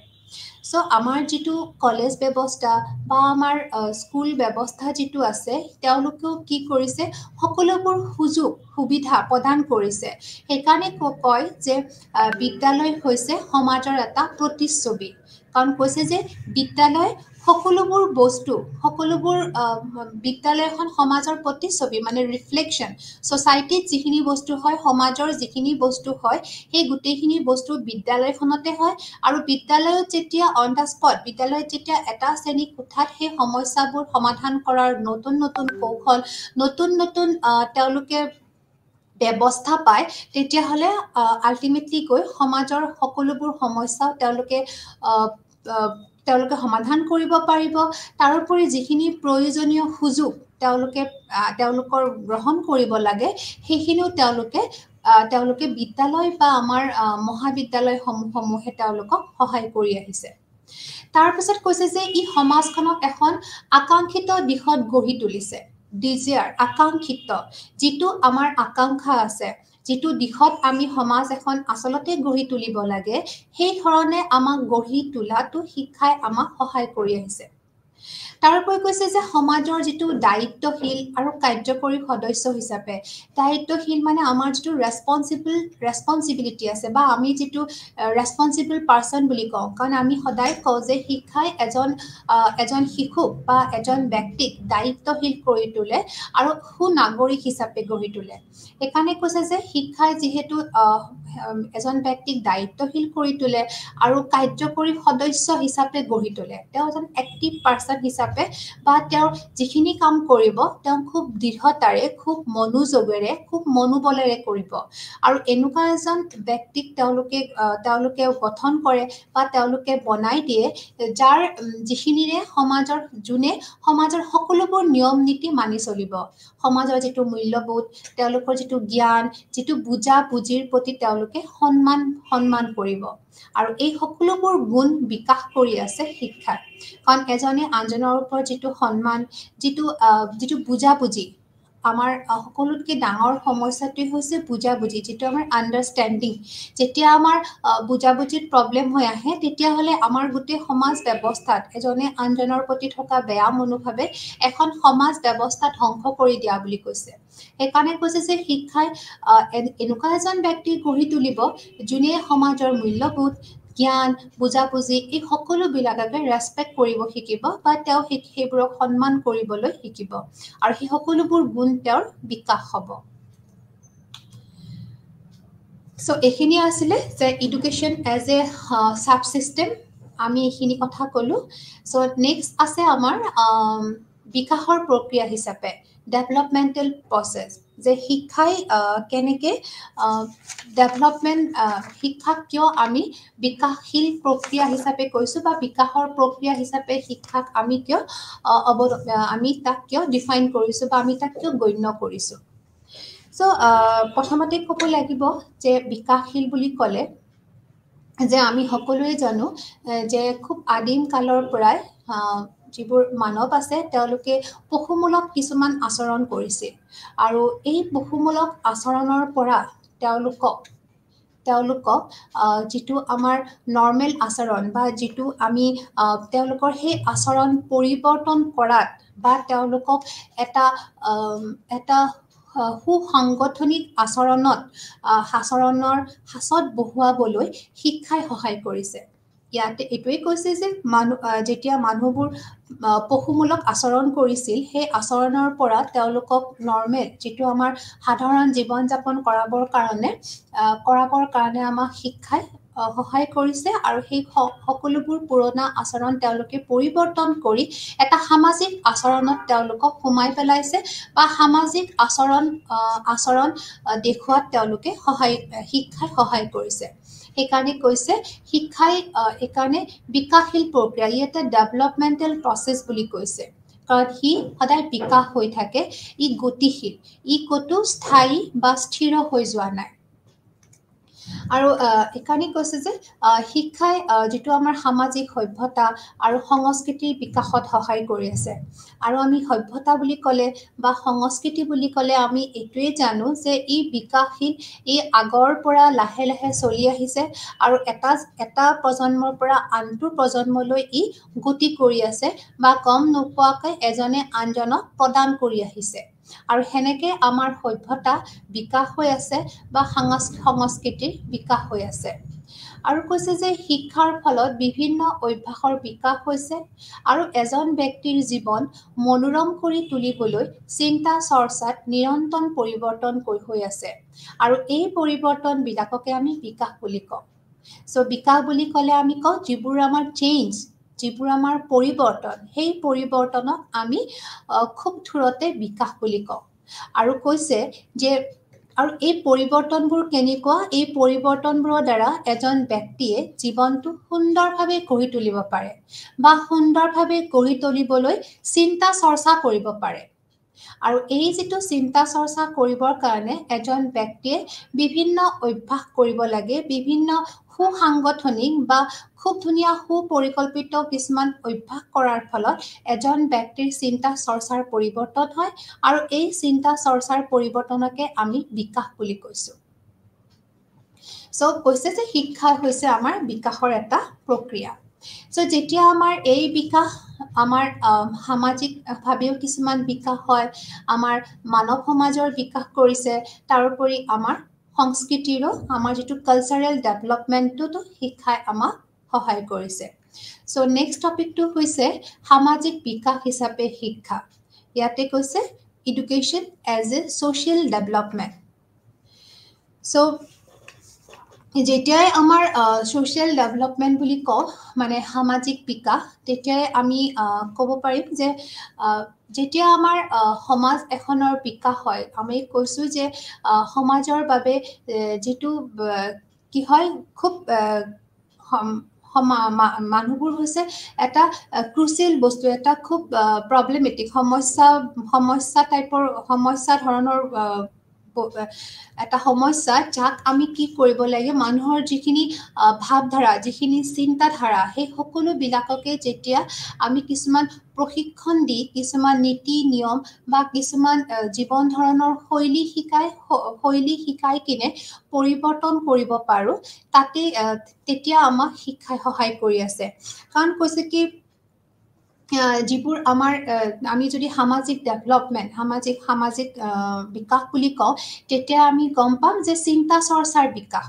সো আমাৰ যিটো কলেজ ব্যৱস্থা বা আমাৰ স্কুল ব্যৱস্থা যিটো আছে তেওঁলোকেও কি কৰিছে সকলোবোৰ সুবিধা প্ৰদান কৰিছে সেইকাৰণে কয় যে বিদ্যালয় হৈছে সমাজৰ এটা প্ৰতিচ্ছবি কাৰণ কৈছে যে বিদ্যালয় সকলোবোৰ বস্তু সকলোবোৰ বিদ্যালয় এখন সমাজৰ প্ৰতিচ্ছবি মানে ৰিফ্লেকশ্যন সোসাইটিত যিখিনি বস্তু হয় সমাজৰ যিখিনি বস্তু হয় সেই গোটেইখিনি বস্তু বিদ্যালয়খনতে হয় আৰু বিদ্যালয়ত যেতিয়া অন দা স্পট বিদ্যালয়ত যেতিয়া এটা শ্ৰেণী কোঠাত সেই সমস্যাবোৰ সমাধান কৰাৰ নতুন নতুন কৌশল নতুন নতুন তেওঁলোকে ব্যৱস্থা পায় তেতিয়াহ'লে আল্টিমেটলি গৈ সমাজৰ সকলোবোৰ সমস্যা তেওঁলোকে সমাধান কৰিব পাৰিব তাৰোপৰি যিখিনি প্ৰয়োজনীয় সুযোগ তেওঁলোকৰ গ্ৰহণ কৰিব লাগে সেইখিনিও তেওঁলোকে বিদ্যালয় বা আমাৰ মহাবিদ্যালয়সমূহে তেওঁলোকক সহায় কৰি আহিছে তাৰপিছত কৈছে যে ই সমাজখনক এখন আকাংক্ষিত দিশত গঢ়ি তুলিছে ডিজায়াৰ আকাংক্ষিত যিটো আমাৰ আকাংক্ষা আছে যিটো দিশত আমি সমাজ এখন আচলতে গঢ়ি তুলিব লাগে সেই ধৰণে আমাক গঢ়ি তোলাটো শিক্ষাই আমাক সহায় কৰি আহিছে তাৰোপৰি কৈছে যে সমাজৰ যিটো দায়িত্বশীল আৰু কাৰ্যকৰী সদস্য হিচাপে দায়িত্বশীল মানে আমাৰ যিটো ৰেসপন্সিবিলিটি আছে বা আমি যিটো ৰেসপন্সিবল পাৰ্সন বুলি কওঁ কাৰণ আমি সদায় কওঁ যে শিক্ষাই এজন শিশুক বা এজন ব্যক্তিক দায়িত্বশীল কৰি তোলে আৰু সুনাগৰিক হিচাপে গঢ়ি তোলে সেইকাৰণে কৈছে যে শিক্ষাই যিহেতু এজন ব্যক্তিক দায়িত্বশীল কৰি তোলে আৰু কাৰ্যকৰী সদস্য হিচাপে গঢ়ি তোলে তেওঁ এজন এক্টিভ পাৰ্সন হিচাপে বা তেওঁ যিখিনি কাম কৰিব তেওঁ খুব দৃঢ়তাৰে খুব মনোযোগেৰে খুব মনোবলেৰে কৰিব আৰু এনেকুৱা এজন ব্যক্তিক তেওঁলোকে গঠন কৰে বা তেওঁলোকে বনাই দিয়ে যাৰ যিখিনিৰে সমাজৰ সকলোবোৰ নিয়ম নীতি মানি চলিব সমাজৰ যিটো মূল্যবোধ তেওঁলোকৰ যিটো জ্ঞান যিটো বুজা বুজিৰ প্ৰতি তেওঁলোকে সন্মান কৰিব আৰু এই সকলোবোৰ গুণ বিকাশ কৰি আছে শিক্ষাত কাৰণ এজনে আনজনৰ ওপৰত যিটো সন্মান যিটো বুজা বুজি আমাৰ সকলোতকৈ ডাঙৰ সমস্যাটোৱে হৈছে বুজাবুজি, যিটো আমাৰ আণ্ডাৰষ্টেণ্ডিং। যেতিয়া আমাৰ বুজাবুজিত প্ৰব্লেম হৈ আহে, তেতিয়াহ'লে আমাৰ গোটেই সমাজ ব্যৱস্থাত এজনে আনজনৰ প্ৰতি থকা বেয়া মনোভাৱে এখন সমাজ ব্যৱস্থা ধ্বংস কৰি দিয়া বুলি কৈছে। সেইকাৰণে কৈছে যে শিক্ষাই এনেকুৱা এজন ব্যক্তি গঢ়ি তুলিব যোনে সমাজৰ মূল্যবোধ, জ্ঞান, বুজাবুজি এই সকলোবিলাককে ৰেচপেক্ট কৰিব শিকিব বা তেওঁ সেইবোৰক সন্মান কৰিবলৈ শিকিব, আৰু সেই সকলোবোৰ গুণ তেওঁৰ বিকাশ হ'ব। চ' এইখিনি আছিলে যে এডুকেশ্যন এজ এ চাব ছিষ্টেম, আমি এইখিনি কথা ক'লোঁ। চ' নেক্সট আছে আমাৰ বিকাশৰ প্ৰক্ৰিয়া হিচাপে ডেভেলপমেণ্টেল প্ৰচেছ, যে শিক্ষাই কেনেকৈ শিক্ষাক কিয় আমি বিকাশশীল প্ৰক্ৰিয়া হিচাপে কৈছোঁ, বা বিকাশৰ প্ৰক্ৰিয়া হিচাপে শিক্ষাক আমি কিয় আমি তাক কিয় ডিফাইন কৰিছোঁ, বা আমি তাক কিয় গণ্য কৰিছোঁ। চ' প্ৰথমতে ক'ব লাগিব যে বিকাশশীল বুলি ক'লে যে আমি সকলোৱে জানো যে খুব আদিম কালৰ পৰাই যিবোৰ মানৱ আছে তেওঁলোকে পশুমূলক কিছুমান আচৰণ কৰিছিল, আৰু এই পশুমূলক আচৰণৰ পৰা তেওঁলোকক যিটো আমাৰ নৰ্মেল আচৰণ, বা যিটো আমি তেওঁলোকৰ সেই আচৰণ পৰিৱৰ্তন কৰাত বা তেওঁলোকক এটা সুসাংগঠনিক আচৰণৰ সাঁচত বহুৱাবলৈ শিক্ষাই সহায় কৰিছে। ইয়াতে এইটোৱেই কৈছে যে যেতিয়া মানুহবোৰ পশুমূলক আচৰণ কৰিছিল, সেই আচৰণৰ পৰা তেওঁলোকক নৰ্মেল যিটো আমাৰ সাধাৰণ জীৱন যাপন কৰাবৰ কাৰণে আমাক শিক্ষাই সহায় কৰিছে, আৰু সেই সকলোবোৰ পুৰণা আচৰণ তেওঁলোকে পৰিৱৰ্তন কৰি এটা সামাজিক আচৰণত তেওঁলোকক সোমাই পেলাইছে, বা সামাজিক আচৰণ দেখুৱাত তেওঁলোকে শিক্ষাই সহায় কৰিছে। সেইকাৰণে কৈছে শিক্ষাই সেইকাৰণে বিকাশশীল প্ৰক্ৰিয়া, ই এটা ডেভেলপমেণ্টেল প্ৰচেছ বুলি কৈছে, কাৰণ সি সদায় বিকাশ হৈ থাকে, ই গতিশীল, ই ক'তো স্থায়ী বা স্থিৰ হৈ যোৱা নাই। আৰু এইকাৰণে কৈছে যে শিক্ষাই যিটো আমাৰ সামাজিক সভ্যতা আৰু সংস্কৃতিৰ বিকাশত সহায় কৰি আছে। আৰু আমি সভ্যতা বুলি ক'লে বা সংস্কৃতি বুলি ক'লে আমি এইটোৱেই জানো যে ই বিকাশশীল, ই আগৰ পৰা লাহে লাহে চলি আহিছে, আৰু এটা প্ৰজন্মৰ পৰা আনটো প্ৰজন্মলৈ ই গতি কৰি আছে, বা গম নোপোৱাকৈ এজনে আনজনক প্ৰদান কৰি আহিছে, আৰু সেনেকৈ আমাৰ সভ্যতা বিকাশ হৈ আছে বা সংস্কৃতিৰ বিকাশ হৈ আছে। আৰু কৈছে যে শিক্ষাৰ ফলত বিভিন্ন অভ্যাসৰ বিকাশ হৈছে, আৰু এজন ব্যক্তিৰ জীৱন মনোৰম কৰি তুলিবলৈ চিন্তা চৰ্চাত নিৰন্তৰ পৰিৱৰ্তন হৈ আছে, আৰু এই পৰিৱৰ্তনবিলাককে আমি বিকাশ বুলি কওঁ। চ' বিকাশ বুলি ক'লে আমি কওঁ যিবোৰ আমাৰ চেঞ্জ, যিবোৰ আমাৰ পৰিৱৰ্তন, সেই পৰিৱৰ্তনক আমি খুব থূৰতে বিকাশ বুলি কওঁ। আৰু কৈছে যে আৰু এই পৰিৱৰ্তনবোৰ কেনেকুৱা, এই পৰিৱৰ্তনবোৰৰ দ্বাৰা এজন ব্যক্তিয়ে জীৱনটো সুন্দৰভাৱে গঢ়ি তুলিব পাৰে, বা সুন্দৰভাৱে গঢ়ি তুলিবলৈ চিন্তা চৰ্চা কৰিব পাৰে। আৰু এই যিটো চিন্তা চৰ্চা কৰিবৰ কাৰণে এজন ব্যক্তিয়ে বিভিন্ন অভ্যাস কৰিব লাগে, বিভিন্ন সুসাংগঠনিক বা খুব ধুনীয়া সুপৰিকল্পিত কিছুমান অভ্যাস কৰাৰ ফলত এজন ব্যক্তিৰ চিন্তা চৰ্চাৰ পৰিৱৰ্তন হয়, আৰু এই চিন্তা চৰ্চাৰ পৰিৱৰ্তনকে আমি বিকাশ বুলি কৈছোঁ। চ' কৈছে যে শিক্ষা হৈছে আমাৰ বিকাশৰ এটা প্ৰক্ৰিয়া। চ' যেতিয়া আমাৰ এই বিকাশ, আমাৰ সামাজিকভাৱেও কিছুমান বিকাশ হয়, আমাৰ মানৱ সমাজৰ বিকাশ কৰিছে, তাৰোপৰি আমাৰ সংস্কৃতিৰো, আমাৰ যিটো কালচাৰেল ডেভেলপমেণ্টটোতো শিক্ষাই আমাক সহায় কৰিছে। চ' নেক্সট টপিকটো হৈছে সামাজিক বিকাশ হিচাপে শিক্ষা। ইয়াতে কৈছে education as a social development. So' যেতিয়াই আমাৰ ছ'চিয়েল ডেভেলপমেণ্ট বুলি কওঁ, মানে সামাজিক বিকাশ, তেতিয়াই আমি ক'ব পাৰিম যে যেতিয়া আমাৰ সমাজ এখনৰ বিকাশ হয়, আমি কৈছোঁ যে সমাজৰ বাবে যিটো কি হয়, খুব মানুহবোৰ হৈছে এটা ক্ৰুচিয়েল বস্তু, এটা খুব প্ৰব্লেমেটিক সমস্যা ধৰণৰ এটা সমস্যা যাক আমি কি কৰিব লাগে মানুহৰ যিখিনি ভাৱধাৰা যিখিনি চিন্তাধাৰা সেই সকলোবিলাককে যেতিয়া আমি কিছুমান প্ৰশিক্ষণ দি কিছুমান নীতি নিয়ম বা কিছুমান জীৱন ধৰণৰ শৈলী শিকাই কিনে পৰিৱৰ্তন কৰিব পাৰো তাতে তেতিয়া আমাক শিক্ষাই সহায় কৰি আছে কাৰণ কৈছে কি যিবোৰ আমাৰ আমি যদি সামাজিক ডেভেলপমেণ্ট সামাজিক বিকাশ বুলি কওঁ তেতিয়া আমি গম পাম যে চিন্তা চৰ্চাৰ বিকাশ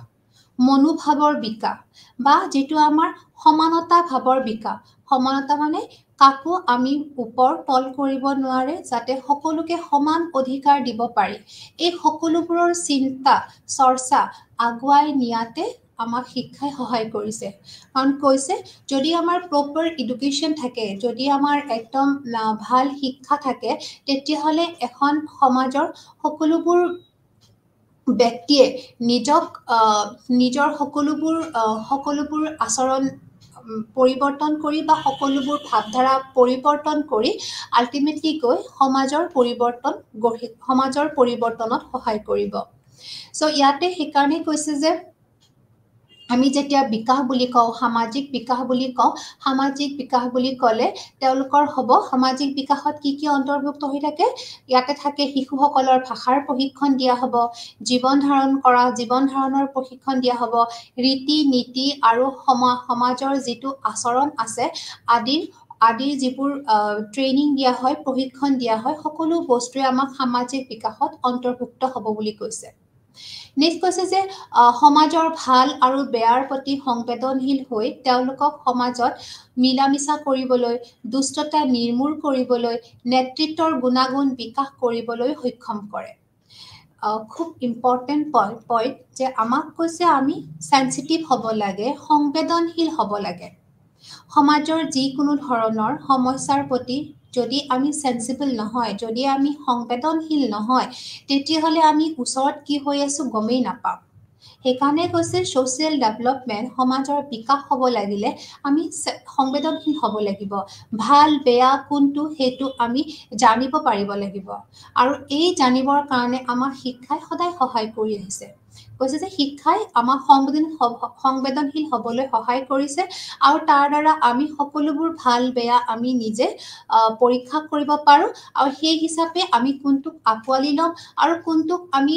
মনোভাৱৰ বিকাশ বা যিটো আমাৰ সমানতা ভাৱৰ বিকাশ সমানতা মানে কাকো আমি ওপৰ তল কৰিব নোৱাৰে যাতে সকলোকে সমান অধিকাৰ দিব পাৰি এই সকলোবোৰৰ চিন্তা চৰ্চা আগুৱাই নিয়াতে আমাক শিক্ষাই সহায় কৰিছে কাৰণ কৈছে যদি আমাৰ প্ৰপাৰ এডুকেশ্যন থাকে যদি আমাৰ একদম ভাল শিক্ষা থাকে তেতিয়াহ'লে এখন সমাজৰ সকলোবোৰ ব্যক্তিয়ে নিজৰ সকলোবোৰ আচৰণ পৰিৱৰ্তন কৰি বা সকলোবোৰ ভাৱধাৰা পৰিৱৰ্তন কৰি আল্টিমেটলি গৈ সমাজৰ পৰিৱৰ্তনত সহায় কৰিব চ' ইয়াতে সেইকাৰণে কৈছে যে আমি যেতিয়া বিকাশ বুলি কওঁ সামাজিক বিকাশ বুলি ক'লে তেওঁলোকৰ হ'ব সামাজিক বিকাশত কি অন্তৰ্ভুক্ত হৈ থাকে ইয়াতে থাকে শিশুসকলৰ ভাষাৰ প্ৰশিক্ষণ দিয়া হ'ব জীৱন ধাৰণৰ প্ৰশিক্ষণ দিয়া হ'ব ৰীতি নীতি আৰু সমাজৰ যিটো আচৰণ আছে আদিৰ যিবোৰ ট্ৰেইনিং দিয়া হয় প্ৰশিক্ষণ দিয়া হয় সকলো বস্তুৱে আমাক সামাজিক বিকাশত অন্তৰ্ভুক্ত হ'ব বুলি কৈছে নেক্সট কৈছে যে সমাজৰ ভাল আৰু বেয়াৰ প্ৰতি সংবেদনশীল হৈ তেওঁলোকক সমাজত মিলামিছা কৰিবলৈ দুষ্টতা নিৰ্মূল কৰিবলৈ নেতৃত্বৰ গুণাগুণ বিকাশ কৰিবলৈ সক্ষম কৰে খুব ইম্পৰ্টেণ্ট পইণ্ট যে আমাক কৈছে আমি চেনচিটিভ হ'ব লাগে সংবেদনশীল হ'ব লাগে সমাজৰ যিকোনো ধৰণৰ সমস্যাৰ প্ৰতি যদি আমি চেনচিবল নহয় যদি আমি সংবেদনশীল নহয় তেতিয়াহ'লে আমি ওচৰত কি হৈ আছো গমেই নাপাওঁ সেইকাৰণে কৈছে ছ'চিয়েল ডেভেলপমেণ্ট সমাজৰ বিকাশ হ'ব লাগিলে আমি সংবেদনশীল হ'ব লাগিব ভাল বেয়া কোনটো সেইটো আমি জানিব পাৰিব লাগিব আৰু এই জানিবৰ কাৰণে আমাৰ শিক্ষাই সদায় সহায় কৰি আহিছে কৈছে যে শিক্ষাই আমাক সংবেদনশীল হ'বলৈ সহায় কৰিছে আৰু তাৰ দ্বাৰা আমি সকলোবোৰ ভাল বেয়া আমি নিজে পৰীক্ষা কৰিব পাৰোঁ আৰু সেই হিচাপে আমি কোনটোক আঁকোৱালি ল'ম আৰু কোনটোক আমি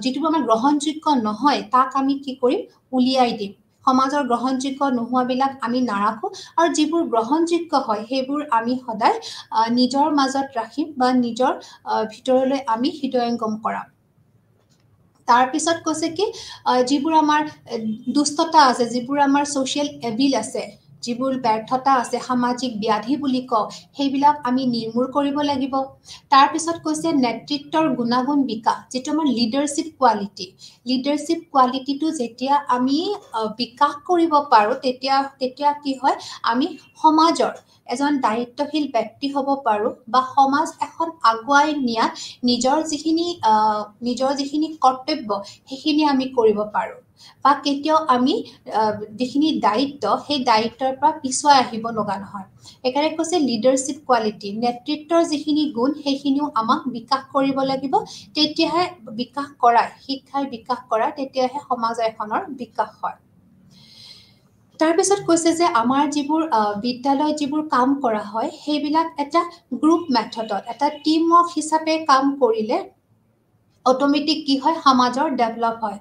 যিটো আমাৰ গ্ৰহণযোগ্য নহয় তাক আমি কি কৰিম উলিয়াই দিম সমাজৰ গ্ৰহণযোগ্য নোহোৱাবিলাক আমি নাৰাখোঁ আৰু যিবোৰ গ্ৰহণযোগ্য হয় সেইবোৰ আমি সদায় নিজৰ মাজত ৰাখিম বা নিজৰ ভিতৰলৈ আমি হৃদয়ংগম কৰাম তাৰপিছত কৈছে কি যিবোৰ আমাৰ দুষ্টতা আছে যিবোৰ আমাৰ ছ'চিয়েল এভিল আছে যিবোৰ ব্যৰ্থতা আছে সামাজিক ব্যাধি বুলি কওঁ সেইবিলাক আমি নিৰ্মূল কৰিব লাগিব তাৰপিছত কৈছে নেতৃত্বৰ গুণাগুণ বিকাশ যিটো আমাৰ লিডাৰশ্বিপ কোৱালিটিটো যেতিয়া আমি বিকাশ কৰিব পাৰোঁ তেতিয়া কি হয় আমি সমাজৰ এজন দায়িত্বশীল ব্যক্তি হ'ব পাৰোঁ বা সমাজ এখন আগুৱাই নিয়াত নিজৰ যিখিনি কৰ্তব্য সেইখিনি আমি কৰিব পাৰোঁ বা কেতিয়াও আমি যিখিনি দায়িত্ব সেই দায়িত্বৰ পৰা পিছুৱাই আহিব লগা নহয় সেইকাৰণে কৈছে লিডাৰশ্বিপ কোৱালিটি নেতৃত্বৰ যিখিনি গুণ সেইখিনিও আমাক বিকাশ কৰিব লাগিব তেতিয়াহে শিক্ষাই বিকাশ কৰা তেতিয়াহে সমাজ এখনৰ বিকাশ হয় তাৰপিছত কৈছে যে আমাৰ যিবোৰ বিদ্যালয়ত যিবোৰ কাম কৰা হয় সেইবিলাক এটা গ্ৰুপ মেথডত এটা টিম ৱৰ্ক হিচাপে কাম কৰিলে অট'মেটিক কি হয় সমাজৰ ডেভেলপ হয়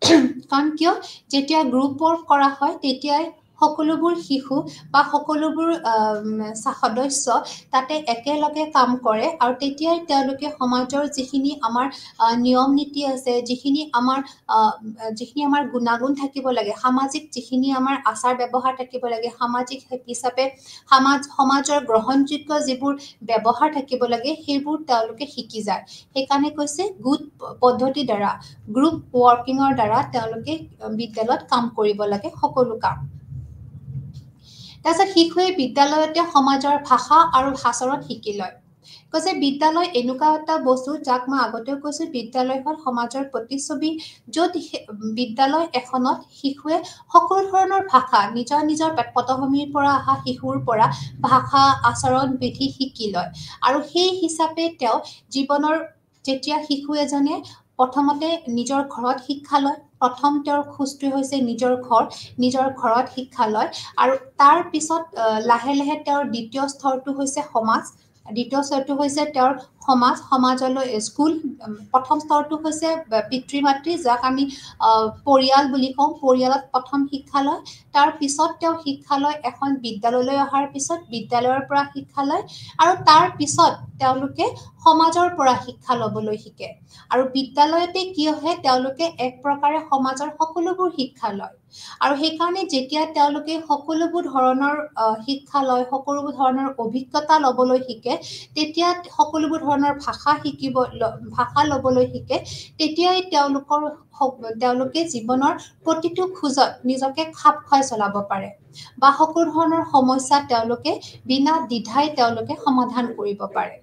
কাৰণ কিয় যেতিয়া গ্ৰুপ ৱৰ্ক কৰা হয় তেতিয়াই সকলোবোৰ শিশু বা সকলোবোৰ সদস্য তাতে একেলগে কাম কৰে আৰু তেতিয়াই তেওঁলোকে সমাজৰ যিখিনি আমাৰ নিয়ম নীতি আছে যিখিনি আমাৰ গুণাগুণ থাকিব লাগে সামাজিক যিখিনি আমাৰ আচাৰ ব্যৱহাৰ থাকিব লাগে সামাজিক হিচাপে সমাজৰ গ্ৰহণযোগ্য যিবোৰ ব্যৱহাৰ থাকিব লাগে সেইবোৰ তেওঁলোকে শিকি যায় সেইকাৰণে কৈছে গোট পদ্ধতিৰ দ্বাৰা গ্ৰুপ ৱৰ্কিঙৰ দ্বাৰা তেওঁলোকে বিদ্যালয়ত কাম কৰিব লাগে সকলো কাম তাৰপিছত শিশুৱে বিদ্যালয়তে সমাজৰ ভাষা আৰু আচৰণ শিকি লয় কৈছে বিদ্যালয় এনেকুৱা এটা বস্তু যাক মই আগতেও কৈছোঁ বিদ্যালয়খন সমাজৰ প্ৰতিচ্ছবি য'ত বিদ্যালয় এখনত শিশুৱে সকলো ধৰণৰ ভাষা নিজৰ পটভূমিৰ পৰা অহা শিশুৰ পৰা ভাষা আচৰণ বিধি শিকি লয় আৰু সেই হিচাপে তেওঁ জীৱনৰ যেতিয়া শিশু এজনে প্ৰথমতে নিজৰ ঘৰত শিক্ষা লয় প্ৰথম তেওঁৰ খোজটো হৈছে নিজৰ ঘৰত শিক্ষা লয় আৰু তাৰ পিছত লাহে লাহে তেওঁৰ দ্বিতীয় স্তৰটো হৈছে সমাজ দ্বিতীয় স্তৰটো হৈছে তেওঁৰ সমাজলৈ স্কুল প্ৰথম স্তৰটো হৈছে পিতৃ মাতৃ যাক আমি পৰিয়াল বুলি কওঁ পৰিয়ালত প্ৰথম শিক্ষা লয় তাৰ পিছত তেওঁ শিক্ষা লয় এখন বিদ্যালয়লৈ অহাৰ পিছত বিদ্যালয়ৰ পৰা শিক্ষা লয় আৰু তাৰ পিছত তেওঁলোকে সমাজৰ পৰা শিক্ষা ল'বলৈ শিকে আৰু বিদ্যালয়তে কি হয় তেওঁলোকে এক প্ৰকাৰে সমাজৰ সকলোবোৰ শিক্ষা লয় আৰু সেইকাৰণে যেতিয়া তেওঁলোকে সকলোবোৰ ধৰণৰ শিক্ষা লয় সকলোবোৰ ধৰণৰ অভিজ্ঞতা ল'বলৈ শিকে তেতিয়া সকলোবোৰ ধৰণৰ ভাষা ল'বলৈ শিকে তেতিয়াই তেওঁলোকে জীৱনৰ প্ৰতিটো খোজত নিজকে খাপ খুৱাই চলাব পাৰে বা সকলো ধৰণৰ সমস্যা তেওঁলোকে বিনা দ্বিধাই তেওঁলোকে সমাধান কৰিব পাৰে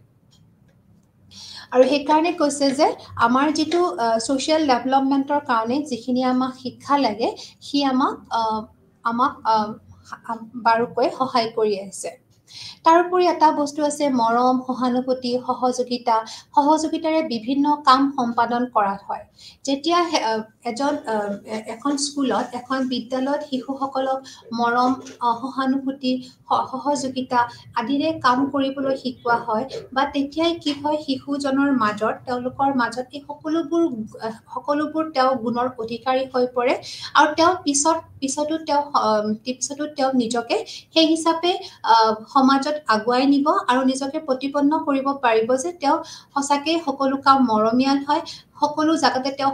আৰু সেইকাৰণে কৈছে যে আমাৰ যিটো ছ'চিয়েল ডেভেলপমেণ্টৰ কাৰণে যিখিনি আমাক শিক্ষা লাগে সি আমাক বাৰুকৈ সহায় কৰি আহিছে তাৰোপৰি এটা বস্তু আছে মৰম সহানুভূতি সহযোগিতাৰে বিভিন্ন কাম সম্পাদন কৰা হয় যেতিয়া এখন স্কুলত এখন বিদ্যালয়ত শিশুসকলক মৰম সহানুভূতি সহযোগিতা আদিৰে কাম কৰিবলৈ শিকোৱা হয় বা তেতিয়াই কি হয় শিশুজনৰ মাজত তেওঁলোকৰ মাজত এই সকলোবোৰ তেওঁ গুণৰ অধিকাৰী হৈ পৰে আৰু তেওঁ পিছতো তেওঁ নিজকে সেই হিচাপে সমাজত আগুৱাই নিব আৰু নিজকে প্ৰতিপন্ন কৰিব পাৰিব যে তেওঁ সঁচাকৈ সকলো কাম মৰমীয়াল হয় সকলো জাগাতে তেওঁ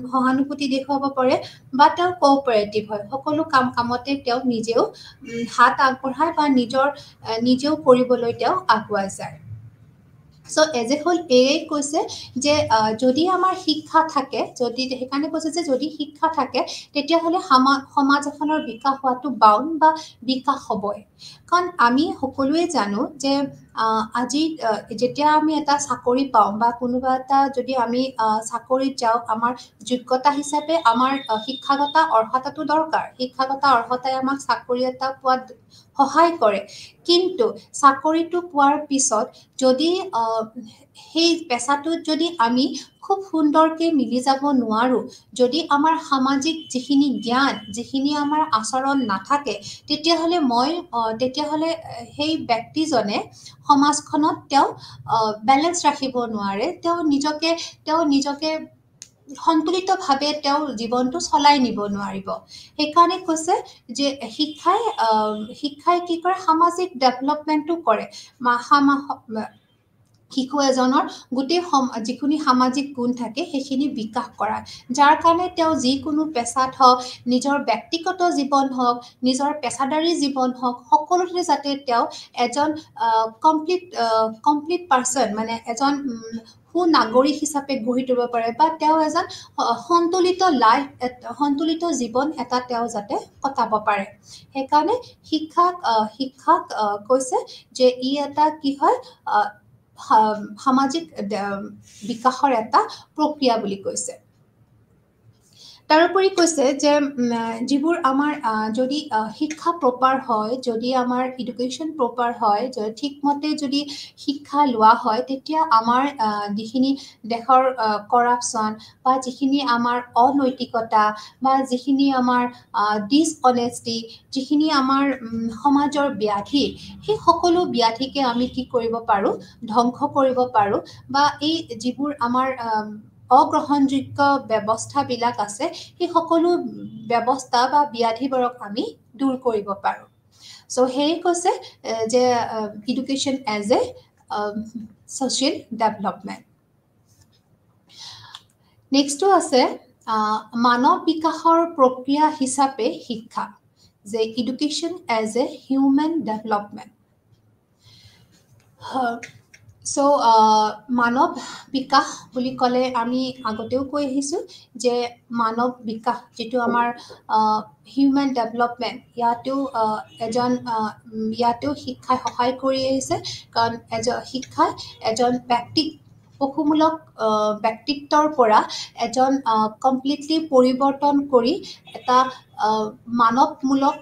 সহানুভূতি দেখুৱাব পাৰে বা তেওঁ কোঅপাৰেটিভ হয় সকলো কামতে তেওঁ নিজেও হাত আগবঢ়ায় বা নিজেও কৰিবলৈ তেওঁ আগুৱাই যায় চ' এজ এ হোল এয়াই কৈছে যে যদি আমাৰ শিক্ষা থাকে সেইকাৰণে কৈছে যে যদি শিক্ষা থাকে তেতিয়াহ'লে সমাজ এখনৰ বিকাশ হোৱাটো বাউন বা বিকাশ হ'বই কাৰণ আমি সকলোৱে জানো যে আজি যেতিয়া আমি এটা চাকৰি পাওঁ বা কোনোবা এটা যদি আমি চাকৰিত যাওঁ আমাৰ যোগ্যতা হিচাপে আমাৰ শিক্ষাগত অৰ্হতাটো দৰকাৰ শিক্ষাগত অৰ্হতাই আমাক চাকৰি এটা পোৱাত সহায় কৰে কিন্তু চাকৰিটো পোৱাৰ পিছত যদি সেই পেছাটোত যদি আমি খুব সুন্দৰকৈ মিলি যাব নোৱাৰোঁ যদি আমাৰ সামাজিক যিখিনি জ্ঞান যিখিনি আমাৰ আচৰণ নাথাকে তেতিয়াহ'লে সেই ব্যক্তিজনে সমাজখনত তেওঁ বেলেঞ্চ ৰাখিব নোৱাৰে তেওঁ নিজকে সন্তুলিতভাৱে তেওঁ জীৱনটো চলাই নিব নোৱাৰিব সেইকাৰণে কৈছে যে শিক্ষাই কি কৰে সামাজিক ডেভেলপমেণ্টটো কৰে শিশু এজনৰ গোটেই যিখিনি সামাজিক গুণ থাকে সেইখিনি বিকাশ কৰা যাৰ কাৰণে তেওঁ যিকোনো পেছাত হওক নিজৰ ব্যক্তিগত জীৱন হওক নিজৰ পেছাদাৰী জীৱন হওক সকলোতে যাতে তেওঁ এজন কমপ্লিট পাৰ্চন মানে এজন সুনাগৰিক হিচাপে গঢ়ি তুলিব পাৰে বা তেওঁ এজন সন্তুলিত জীৱন এটা তেওঁ যাতে কটাব পাৰে সেইকাৰণে শিক্ষাক কৈছে যে ই এটা কি হয় সামাজিক বিকাশৰ এটা প্ৰক্ৰিয়া বুলি কৈছে তাৰোপৰি কৈছে যে যিবোৰ আমাৰ যদি শিক্ষা প্ৰপাৰ হয় যদি আমাৰ এডুকেশ্যন প্ৰপাৰ হয় ঠিকমতে যদি শিক্ষা লোৱা হয় তেতিয়া আমাৰ যিখিনি দেশৰ কৰাপশ্যন বা যিখিনি আমাৰ অনৈতিকতা বা যিখিনি আমাৰ ডিছঅনেষ্টি যিখিনি আমাৰ সমাজৰ ব্যাধি সেই সকলো ব্যাধিকে আমি কি কৰিব পাৰোঁ ধ্বংস কৰিব পাৰোঁ বা এই যিবোৰ আমাৰ অগ্ৰহণযোগ্য ব্যৱস্থাবিলাক আছে সেই সকলো ব্যৱস্থা বা ব্যাধিবোৰক আমি দূৰ কৰিব পাৰোঁ চ' সেয়ে কৈছে যে education as a social development নেক্সটটো আছে মানৱ বিকাশৰ প্ৰক্ৰিয়া হিচাপে শিক্ষা যে education as a human development so' মানৱ বিকাশ বুলি ক'লে আমি আগতেও কৈ আহিছোঁ যে মানৱ বিকাশ যিটো আমাৰ হিউমেন ডেভেলপমেণ্ট ইয়াতেও শিক্ষাই সহায় কৰি আহিছে কাৰণ শিক্ষাই এজন পশুমূলক ব্যক্তিত্বৰ পৰা এজন কমপ্লিটলি পৰিৱৰ্তন কৰি এটা মানৱমূলক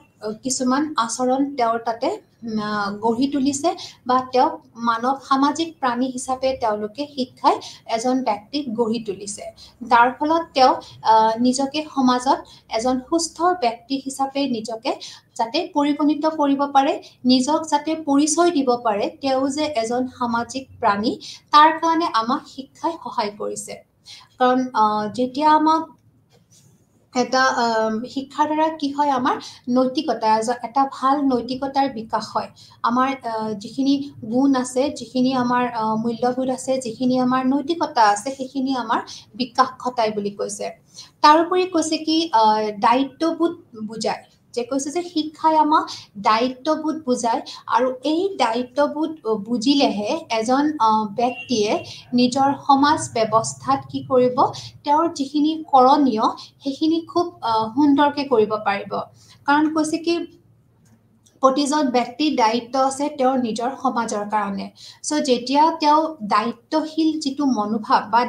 কিছুমান আচৰণ তেওঁৰ তাতে গঢ়ি তুলিছে বা তেওঁক মানৱ সামাজিক প্ৰাণী হিচাপে তেওঁলোকে শিক্ষাই এজন ব্যক্তিক গঢ়ি তুলিছে যাৰ ফলত তেওঁ নিজকে সমাজত এজন সুস্থ ব্যক্তি হিচাপে নিজকে যাতে পৰিগণিত কৰিব পাৰে নিজক যাতে পৰিচয় দিব পাৰে তেওঁ যে এজন সামাজিক প্ৰাণী তাৰ কাৰণে আমাক শিক্ষাই সহায় কৰিছে কাৰণ যেতিয়া আমাক এটা শিক্ষাৰ দ্বাৰা কি হয় আমাৰ নৈতিকতা এটা ভাল নৈতিকতাৰ বিকাশ হয় আমাৰ যিখিনি গুণ আছে যিখিনি আমাৰ মূল্যবোধ আছে যিখিনি আমাৰ নৈতিকতা আছে সেইখিনি আমাৰ বিকাশ ঘটায় বুলি কৈছে তাৰোপৰি কৈছে কি দায়িত্ববোধ বুজায় যে কৈছে যে শিক্ষাই আমাক দায়িত্ববোধ বুজায় আৰু এই দায়িত্ববোধ বুজিলেহে এজন ব্যক্তিয়ে নিজৰ সমাজ ব্যৱস্থাত কি কৰিব তেওঁৰ যিখিনি কৰণীয় সেইখিনি খুব সুন্দৰকে কৰিব পাৰিব কাৰণ কৈছে কি প্ৰতিজন ব্যক্তিৰ দায়িত্ব আছে তেওঁৰ নিজৰ সমাজৰ কাৰণে চ' যেতিয়া তেওঁ দায়িত্বশীল যিটো মনোভাৱ বা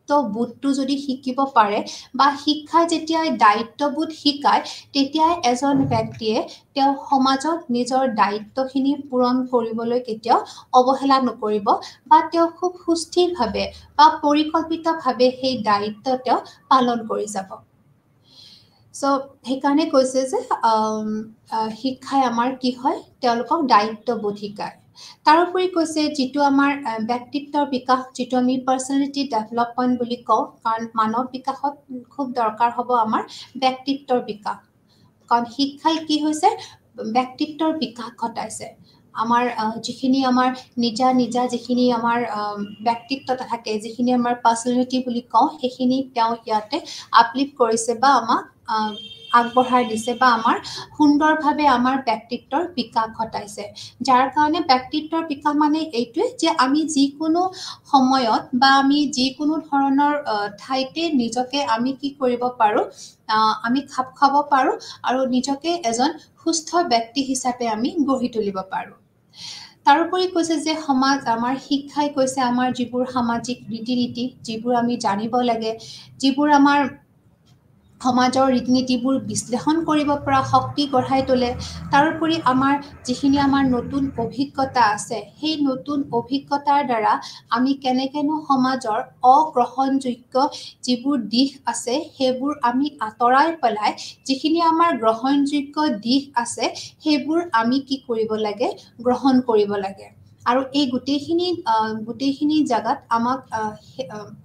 দায়িত্ববোধটো যদি শিকিব পাৰে বা শিক্ষাই যেতিয়া দায়িত্ববোধ শিকায় তেতিয়াই এজন ব্যক্তিয়ে তেওঁ সমাজত নিজৰ দায়িত্বখিনি পূৰণ কৰিবলৈ কেতিয়াও অৱহেলা নকৰিব বা তেওঁ খুব সুস্থিৰভাৱে বা পৰিকল্পিতভাৱে সেই দায়িত্ব তেওঁ পালন কৰি যাব চ' সেইকাৰণে কৈছে যে শিক্ষাই আমাৰ কি হয় তেওঁলোকক দায়িত্ববোধ শিকায় তাৰোপৰি কৈছে যিটো আমাৰ ব্যক্তিত্বৰ বিকাশ যিটো আমি পাৰ্চনেলিটি ডেভেলপমেণ্ট বুলি কওঁ কাৰণ মানৱ বিকাশত খুব দৰকাৰ হ'ব আমাৰ ব্যক্তিত্বৰ বিকাশ কাৰণ শিক্ষাই কি হৈছে ব্যক্তিত্বৰ বিকাশ ঘটাইছে আমাৰ যিখিনি আমাৰ নিজা যিখিনি আমাৰ ব্যক্তিত্ব থাকে যিখিনি আমাৰ পাৰ্চনেলিটি বুলি কওঁ সেইখিনি তেওঁ ইয়াতে আপলিফ্ট কৰিছে বা আমাক আগবঢ়াই দিছে বা আমাৰ সুন্দৰভাৱে আমাৰ ব্যক্তিত্বৰ বিকাশ ঘটাইছে যাৰ কাৰণে ব্যক্তিত্বৰ বিকাশ মানে এইটোৱে যে আমি যিকোনো সময়ত বা আমি যিকোনো ধৰণৰ ঠাইতে নিজকে আমি কি কৰিব পাৰোঁ আমি খাপ খাব পাৰোঁ আৰু নিজকে এজন সুস্থ ব্যক্তি হিচাপে আমি গঢ়ি তুলিব পাৰোঁ তাৰোপৰি কৈছে যে সমাজ আমাৰ শিক্ষাই কৈছে আমাৰ যিবোৰ সামাজিক ৰীতি নীতি যিবোৰ আমি জানিব লাগে যিবোৰ আমাৰ সমাজৰ ৰীতি নীতিবোৰ বিশ্লেষণ কৰিব পৰা শক্তি গঢ়াই তোলে তাৰোপৰি আমাৰ যিখিনি আমাৰ নতুন অভিজ্ঞতা আছে সেই নতুন অভিজ্ঞতাৰ দ্বাৰা আমি কেনেকেনো সমাজৰ অগ্ৰহণযোগ্য যিবোৰ দিশ আছে সেইবোৰ আমি আঁতৰাই পেলাই যিখিনি আমাৰ গ্ৰহণযোগ্য দিশ আছে সেইবোৰ আমি কি কৰিব লাগে গ্ৰহণ কৰিব লাগে আৰু এই গোটেইখিনি জাগাত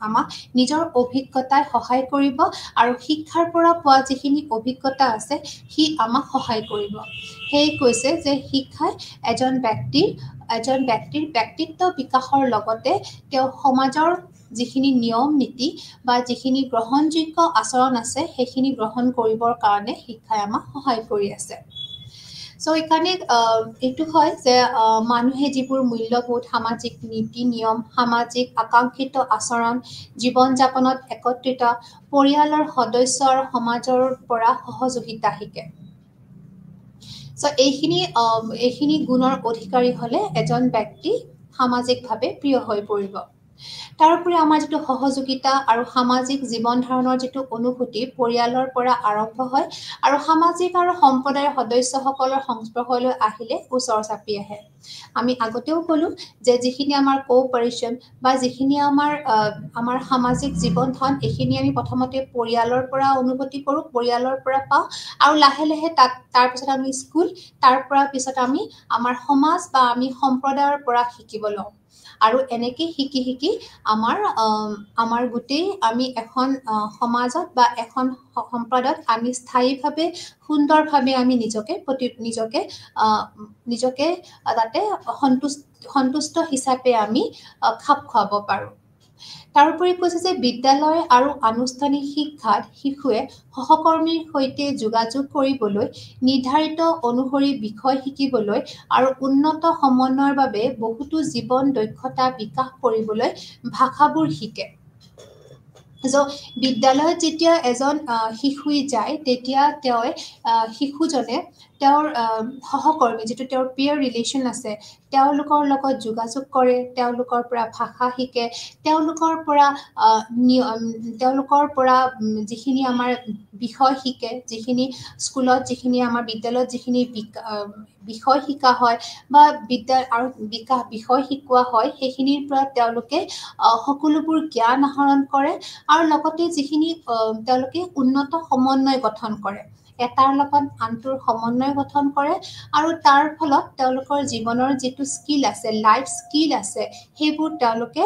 আমাক নিজৰ অভিজ্ঞতাই সহায় কৰিব আৰু শিক্ষাৰ পৰা পোৱা যিখিনি অভিজ্ঞতা আছে সি আমাক সহায় কৰিব সেই কৈছে যে শিক্ষাই এজন ব্যক্তিৰ ব্যক্তিত্ব বিকাশৰ লগতে তেওঁ সমাজৰ যিখিনি নিয়ম নীতি বা যিখিনি গ্ৰহণযোগ্য আচৰণ আছে সেইখিনি গ্ৰহণ কৰিবৰ কাৰণে শিক্ষাই আমাক সহায় কৰি আছে চ' এইকাৰণে এইটো হয় যে মানুহে যিবোৰ মূল্যবোধ সামাজিক নীতি নিয়ম সামাজিক আকাংক্ষিত আচৰণ জীৱন যাপনত একত্ৰিত পৰিয়ালৰ সদস্য আৰু সমাজৰ পৰা সহযোগিতা শিকে চ' এইখিনি গুণৰ অধিকাৰী হ'লে এজন ব্যক্তি সামাজিকভাৱে প্ৰিয় হৈ পৰিব তাৰোপৰি আমাৰ যিটো সহযোগিতা আৰু সামাজিক জীৱন ধাৰণৰ যিটো অনুভূতি পৰিয়ালৰ পৰা আৰম্ভ হয় আৰু সামাজিক আৰু সম্প্ৰদায়ৰ সদস্যসকলৰ সংস্পৰ্শলৈ আহিলে ওচৰ চাপি আহে আমি আগতেও ক'লো যে যিখিনি আমাৰ কোঅপাৰেশ্যন বা যিখিনি আমাৰ সামাজিক জীৱন ধন এইখিনি আমি প্ৰথমতে পৰিয়ালৰ পৰা অনুভূতি কৰোঁ পৰিয়ালৰ পৰা পাওঁ আৰু লাহে লাহে তাৰপিছত আমি স্কুল তাৰ পৰা পিছত আমি আমাৰ সমাজ বা আমি সম্প্ৰদায়ৰ পৰা শিকিব লওঁ আৰু এনেকে শিকি আমাৰ গোটেই আমি এখন সমাজত বা এখন সম্প্ৰদায়ত আমি স্থায়ীভাৱে সুন্দৰভাৱে আমি নিজকে তাতে সন্তুষ্ট হিচাপে আমি খাপ খুৱাব পাৰোঁ তাৰোপৰি কৈছে যে বিদ্যালয় আৰু আনুষ্ঠানিক শিক্ষাত শিশুৱে সহকৰ্মীৰ সৈতে যোগাযোগ কৰিবলৈ নিৰ্ধাৰিত অনুসৰি বিষয় শিকিবলৈ আৰু উন্নত সমন্বয়ৰ বাবে বহুতো জীৱন দক্ষতা বিকাশ কৰিবলৈ ভাষাবোৰ শিকে বিদ্যালয়ত যেতিয়া এজন শিশুই যায় তেতিয়া শিশুজনে তেওঁৰ সহকৰ্মী যিটো তেওঁৰ পিয়াৰ ৰিলেশ্যন আছে তেওঁলোকৰ লগত যোগাযোগ কৰে তেওঁলোকৰ পৰা ভাষা শিকে তেওঁলোকৰ পৰা যিখিনি আমাৰ বিষয় শিকে যিখিনি স্কুলত যিখিনি আমাৰ বিদ্যালয়ত যিখিনি বিষয় শিকা হয় বা আৰু বিষয় শিকোৱা হয় সেইখিনিৰ পৰা তেওঁলোকে সকলোবোৰ জ্ঞান আহৰণ কৰে আৰু লগতে যিখিনি তেওঁলোকে উন্নত সমন্বয় গঠন কৰে এটাৰ লগত আনটোৰ সমন্বয় গঠন কৰে আৰু তাৰ ফলত তেওঁলোকৰ জীৱনৰ যিটো স্কিল আছে লাইফ স্কিল আছে সেইবোৰ তেওঁলোকে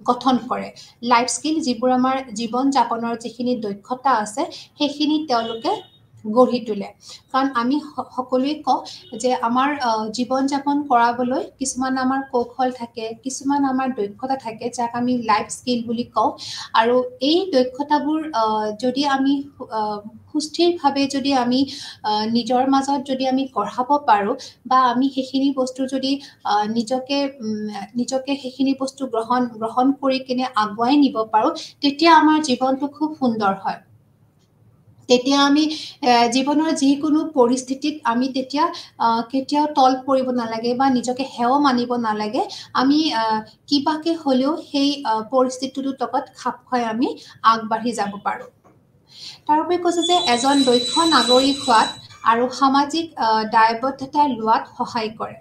গঠন কৰে লাইফ স্কিল যিবোৰ আমাৰ জীৱন যাপনৰ যিখিনি দক্ষতা আছে সেইখিনি তেওঁলোকে গঢ়ি তোলে কাৰণ আমি সকলোৱে কওঁ যে আমাৰ জীৱন যাপন কৰাবলৈ কিছুমান আমাৰ কৌশল থাকে কিছুমান আমাৰ দক্ষতা থাকে যাক আমি লাইফ স্কিল বুলি কওঁ আৰু এই দক্ষতাবোৰ যদি আমি সুস্থিৰভাৱে যদি আমি নিজৰ মাজত যদি আমি গঢ়াব পাৰোঁ বা আমি সেইখিনি বস্তু যদি নিজকে সেইখিনি বস্তু গ্ৰহণ কৰি কিনে আগুৱাই নিব পাৰোঁ তেতিয়া আমাৰ জীৱনটো খুব সুন্দৰ হয় তেতিয়া আমি জীৱনৰ যিকোনো পৰিস্থিতিত আমি তেতিয়া কেতিয়াও তল পৰিব নালাগে বা নিজকে হেও মানিব নালাগে আমি কিবাকে হ'লেও সেই পৰিস্থিতিটোৰ লগত খাপ খুৱাই আমি আগবাঢ়ি যাব পাৰোঁ তাৰোপৰি কৈছে যে এজন দক্ষ নাগৰিক হোৱাত আৰু সামাজিক দায়বদ্ধতা লোৱাত সহায় কৰে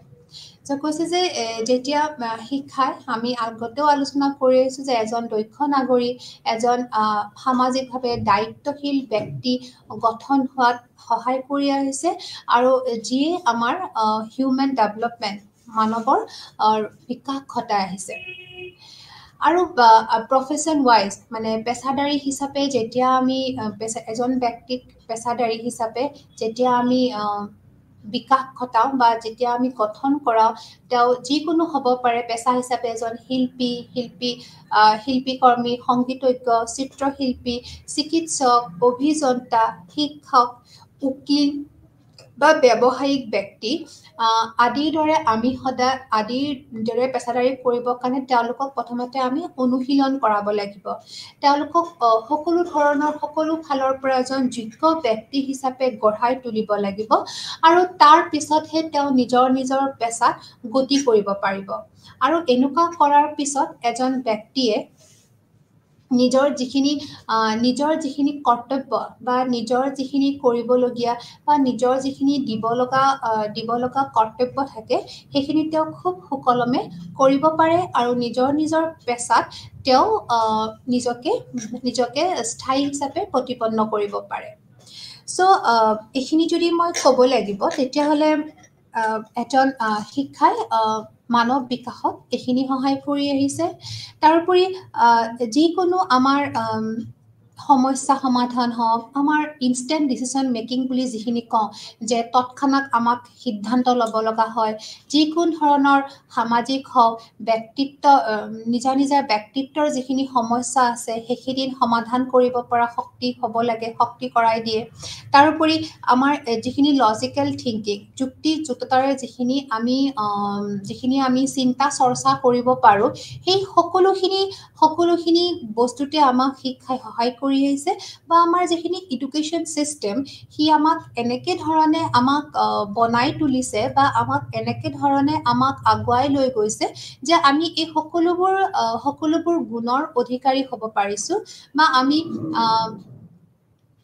কৈছে যে যেতিয়া শিক্ষাই আমি আগতেও আলোচনা কৰি আহিছোঁ যে এজন দক্ষ নাগৰিক এজন সামাজিকভাৱে দায়িত্বশীল ব্যক্তি গঠন হোৱাত সহায় কৰি আহিছে আৰু যিয়ে আমাৰ হিউমেন ডেভেলপমেণ্ট মানৱৰ বিকাশ ঘটাই আহিছে আৰু প্ৰফেশ্যন ৱাইজ মানে পেছাদাৰী হিচাপে যেতিয়া আমি এজন ব্যক্তিক পেছাদাৰী হিচাপে যেতিয়া আমি বিকাশ ঘটাওঁ বা যেতিয়া আমি গঠন কৰাওঁ তেওঁ যিকোনো হ'ব পাৰে পেছা হিচাপে এজন শিল্পীকৰ্মী সংগীতজ্ঞ চিত্ৰশিল্পী চিকিৎসক অভিযন্তা শিক্ষক উকিল বা ব্যৱসায়িক ব্যক্তি আদিৰ দৰে পেছাদাৰী কৰিবৰ কাৰণে তেওঁলোকক প্ৰথমতে আমি অনুশীলন কৰাব লাগিব তেওঁলোকক সকলো ফালৰ পৰা এজন যোগ্য ব্যক্তি হিচাপে গঢ়াই তুলিব লাগিব আৰু তাৰ পিছতহে তেওঁ নিজৰ পেছাত গতি কৰিব পাৰিব আৰু এনেকুৱা কৰাৰ পিছত এজন ব্যক্তিয়ে নিজৰ যিখিনি কৰ্তব্য বা নিজৰ যিখিনি কৰিবলগীয়া বা নিজৰ যিখিনি দিব লগা কৰ্তব্য থাকে সেইখিনি তেওঁ খুব সুকলমে কৰিব পাৰে আৰু নিজৰ পেছাত তেওঁ নিজকে স্থায়ী হিচাপে প্ৰতিপন্ন কৰিব পাৰে চ' এইখিনি যদি মই ক'ব লাগিব তেতিয়াহ'লে এজন শিক্ষাই মানৱ বিকাশত এইখিনি সহায় কৰি আহিছে তাৰোপৰি যিকোনো আমাৰ সমস্যা সমাধান হওক আমাৰ ইনষ্টেণ্ট ডিচিশ্যন মেকিং বুলি যিখিনি কওঁ যে তৎক্ষণাত আমাক সিদ্ধান্ত ল'ব লগা হয় যিকোনো ধৰণৰ সামাজিক হওক নিজা ব্যক্তিত্বৰ যিখিনি সমস্যা আছে সেইখিনি সমাধান কৰিব পৰা শক্তি হ'ব লাগে শক্তি কৰাই দিয়ে তাৰোপৰি আমাৰ যিখিনি লজিকেল থিংকিং যুক্তিযুক্ততাৰে যিখিনি আমি চিন্তা চৰ্চা কৰিব পাৰোঁ সেই সকলোখিনি বস্তুতে আমাক শিক্ষাই সহায় কৰি আহিছে বা আমাৰ যিখিনি এডুকেশ্যন চিষ্টেম সি আমাক এনেকে ধৰণে আমাক বনাই তুলিছে বা আমাক এনেকে ধৰণে আমাক আগুৱাই লৈ গৈছে যে আমি এই সকলোবোৰ গুণৰ অধিকাৰী হ'ব পাৰিছোঁ বা আমি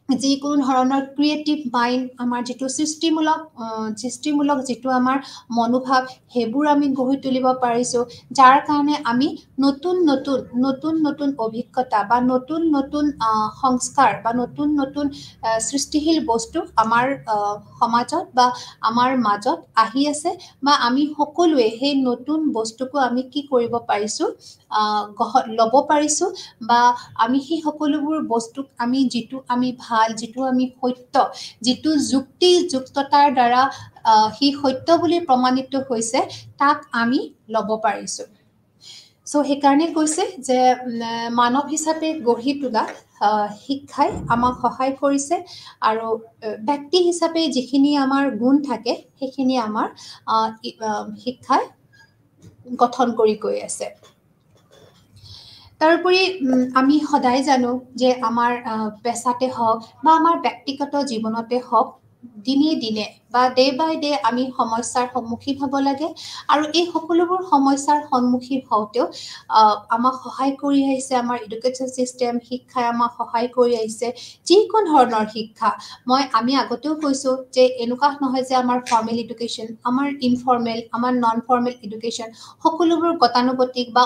যিকোনো ধৰণৰ ক্ৰিয়েটিভ মাইণ্ড আমাৰ যিটো সৃষ্টিমূলক যিটো আমাৰ মনোভাৱ সেইবোৰ আমি গঢ়ি তুলিব পাৰিছোঁ যাৰ কাৰণে আমি নতুন অভিজ্ঞতা বা নতুন সংস্কাৰ বা নতুন সৃষ্টিশীল বস্তু আমাৰ সমাজত বা আমাৰ মাজত আহি আছে বা আমি সকলোৱে সেই নতুন বস্তুকো আমি কি কৰিব পাৰিছোঁ ল'ব পাৰিছোঁ বা আমি সেই সকলোবোৰ বস্তুক যিটো আমি ভাল যিটো আমি সত্য যিটো যুক্তিযুক্ততাৰ দ্বাৰা সি সত্য বুলি প্ৰমাণিত হৈছে তাক আমি ল'ব পাৰিছোঁ চ' সেইকাৰণে কৈছে যে মানৱ হিচাপে গঢ়ি তোলা শিক্ষাই আমাক সহায় কৰিছে আৰু ব্যক্তি হিচাপে যিখিনি আমাৰ গুণ থাকে সেইখিনি আমাৰ শিক্ষাই গঠন কৰি গৈ আছে তাৰোপৰি আমি সদায় জানো যে আমাৰ পেছাতে হওক বা আমাৰ ব্যক্তিগত জীৱনতে হওক দিনে বা ডে বাই ডে আমি সমস্যাৰ সন্মুখীন হ'ব লাগে আৰু এই সকলোবোৰ সমস্যাৰ সন্মুখীন হওঁতেও আমাক সহায় কৰি আহিছে আমাৰ এডুকেশ্যন চিষ্টেম শিক্ষাই আমাক সহায় কৰি আহিছে যিকোনো ধৰণৰ শিক্ষা আমি আগতেও কৈছোঁ যে এনেকুৱা নহয় যে আমাৰ ফৰ্মেল এডুকেশ্যন আমাৰ ইনফৰ্মেল আমাৰ নন ফৰ্মেল এডুকেশ্যন সকলোবোৰ গতানুগতিক বা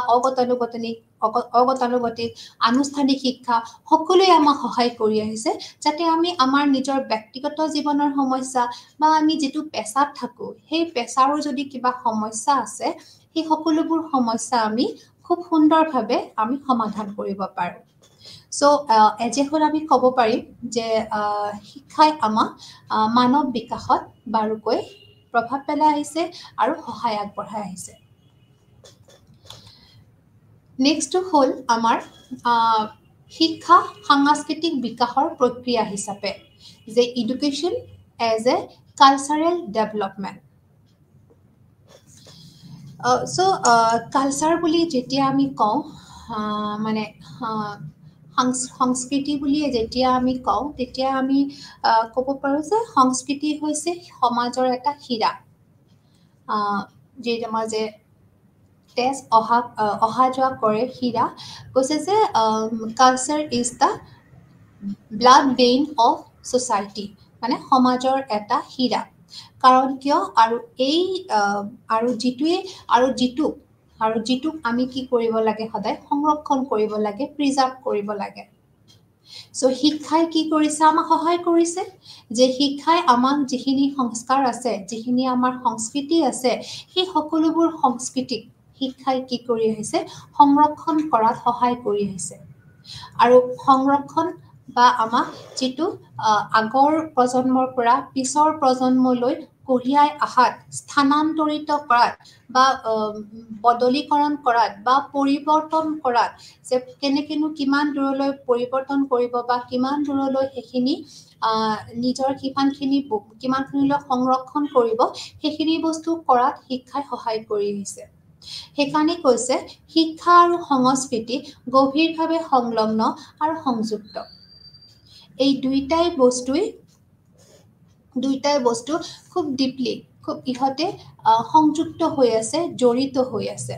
অগতানুগতিক আনুষ্ঠানিক শিক্ষা সকলোৱে আমাক সহায় কৰি আহিছে যাতে আমি আমাৰ নিজৰ ব্যক্তিগত জীৱনৰ সমস্যা বা আমি যিটো পেছাত থাকোঁ সেই পেছাৰো যদি কিবা সমস্যা আছে সেই সকলোবোৰ সমস্যা আমি খুব সুন্দৰভাৱে আমি সমাধান কৰিব পাৰোঁ চ' এজ এ হোল আমি ক'ব পাৰিম যে শিক্ষাই আমাক মানৱ বিকাশত বাৰুকৈ প্ৰভাৱ পেলাই আহিছে আৰু সহায় আগবঢ়াই আহিছে নেক্সটটো হ'ল আমাৰ শিক্ষা সাংস্কৃতিক বিকাশৰ প্ৰক্ৰিয়া হিচাপে যে education as a cultural development so' culture বুলি যেতিয়া আমি কওঁ মানে সংস্কৃতি বুলি যেতিয়া আমি কওঁ তেতিয়া আমি ক'ব পাৰোঁ যে সংস্কৃতি হৈছে সমাজৰ এটা শিৰা যি আমাৰ যে তেজ অহা যোৱা কৰে শিৰা কৈছে যে culture is the blood vein of society মানে সমাজৰ এটা শিৰা কাৰণ কিয় আৰু যিটোক আমি কি কৰিব লাগে সদায় সংৰক্ষণ কৰিব লাগে প্ৰিজাৰ্ভ কৰিব লাগে চ' শিক্ষাই কি কৰিছে আমাক সহায় কৰিছে যে শিক্ষাই আমাক যিখিনি সংস্কাৰ আছে যিখিনি আমাৰ সংস্কৃতি আছে সেই সকলোবোৰ সংস্কৃতিক শিক্ষাই কি কৰি আহিছে সংৰক্ষণ কৰাত সহায় কৰি আহিছে আৰু সংৰক্ষণ বা আমাক যিটো আগৰ প্ৰজন্মৰ পৰা পিছৰ প্ৰজন্মলৈ কঢ়িয়াই আহাত স্থানান্তৰিত কৰাত বা বদলীকৰণ কৰাত বা পৰিৱৰ্তন কৰাত যে কেনেকেনো কিমান দূৰলৈ পৰিৱৰ্তন কৰিব বা কিমান দূৰলৈ সেইখিনি নিজৰ কিমানখিনিলৈ সংৰক্ষণ কৰিব সেইখিনি বস্তু কৰাত শিক্ষাই সহায় কৰি আহিছে সেইকাৰণে কৈছে শিক্ষা আৰু সংস্কৃতি গভীৰভাৱে সংলগ্ন আৰু সংযুক্ত এই দুইটাই বস্তু খুব ডিপলি খুব ইহঁতে সংযুক্ত হৈ আছে জড়িত হৈ আছে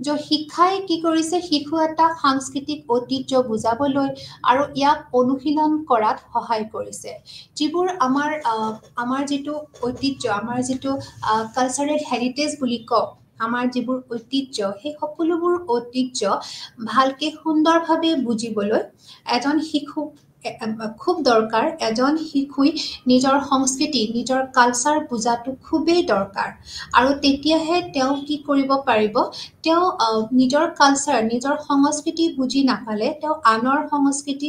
যে শিক্ষাই কি কৰিছে শিশু এটা সাংস্কৃতিক ঐতিহ্য বুজাবলৈ আৰু ইয়াক অনুশীলন কৰাত সহায় কৰিছে যিবোৰ আমাৰ যিটো ঐতিহ্য আমাৰ যিটো কালচাৰেল হেৰিটেজ বুলি কওঁ আমাৰ যিবোৰ ঐতিহ্য সেই সকলোবোৰ ঐতিহ্য ভালকে সুন্দৰভাৱে বুজিবলৈ এজন শিশুক খুব দৰকাৰ এজন শিশুই নিজৰ সংস্কৃতি নিজৰ কালচাৰ বুজাটো খুবেই দৰকাৰ আৰু তেতিয়াহে তেওঁ কি কৰিব পাৰিব তেওঁ নিজৰ কালচাৰ নিজৰ সংস্কৃতি বুজি নাপালে তেওঁ আনৰ সংস্কৃতি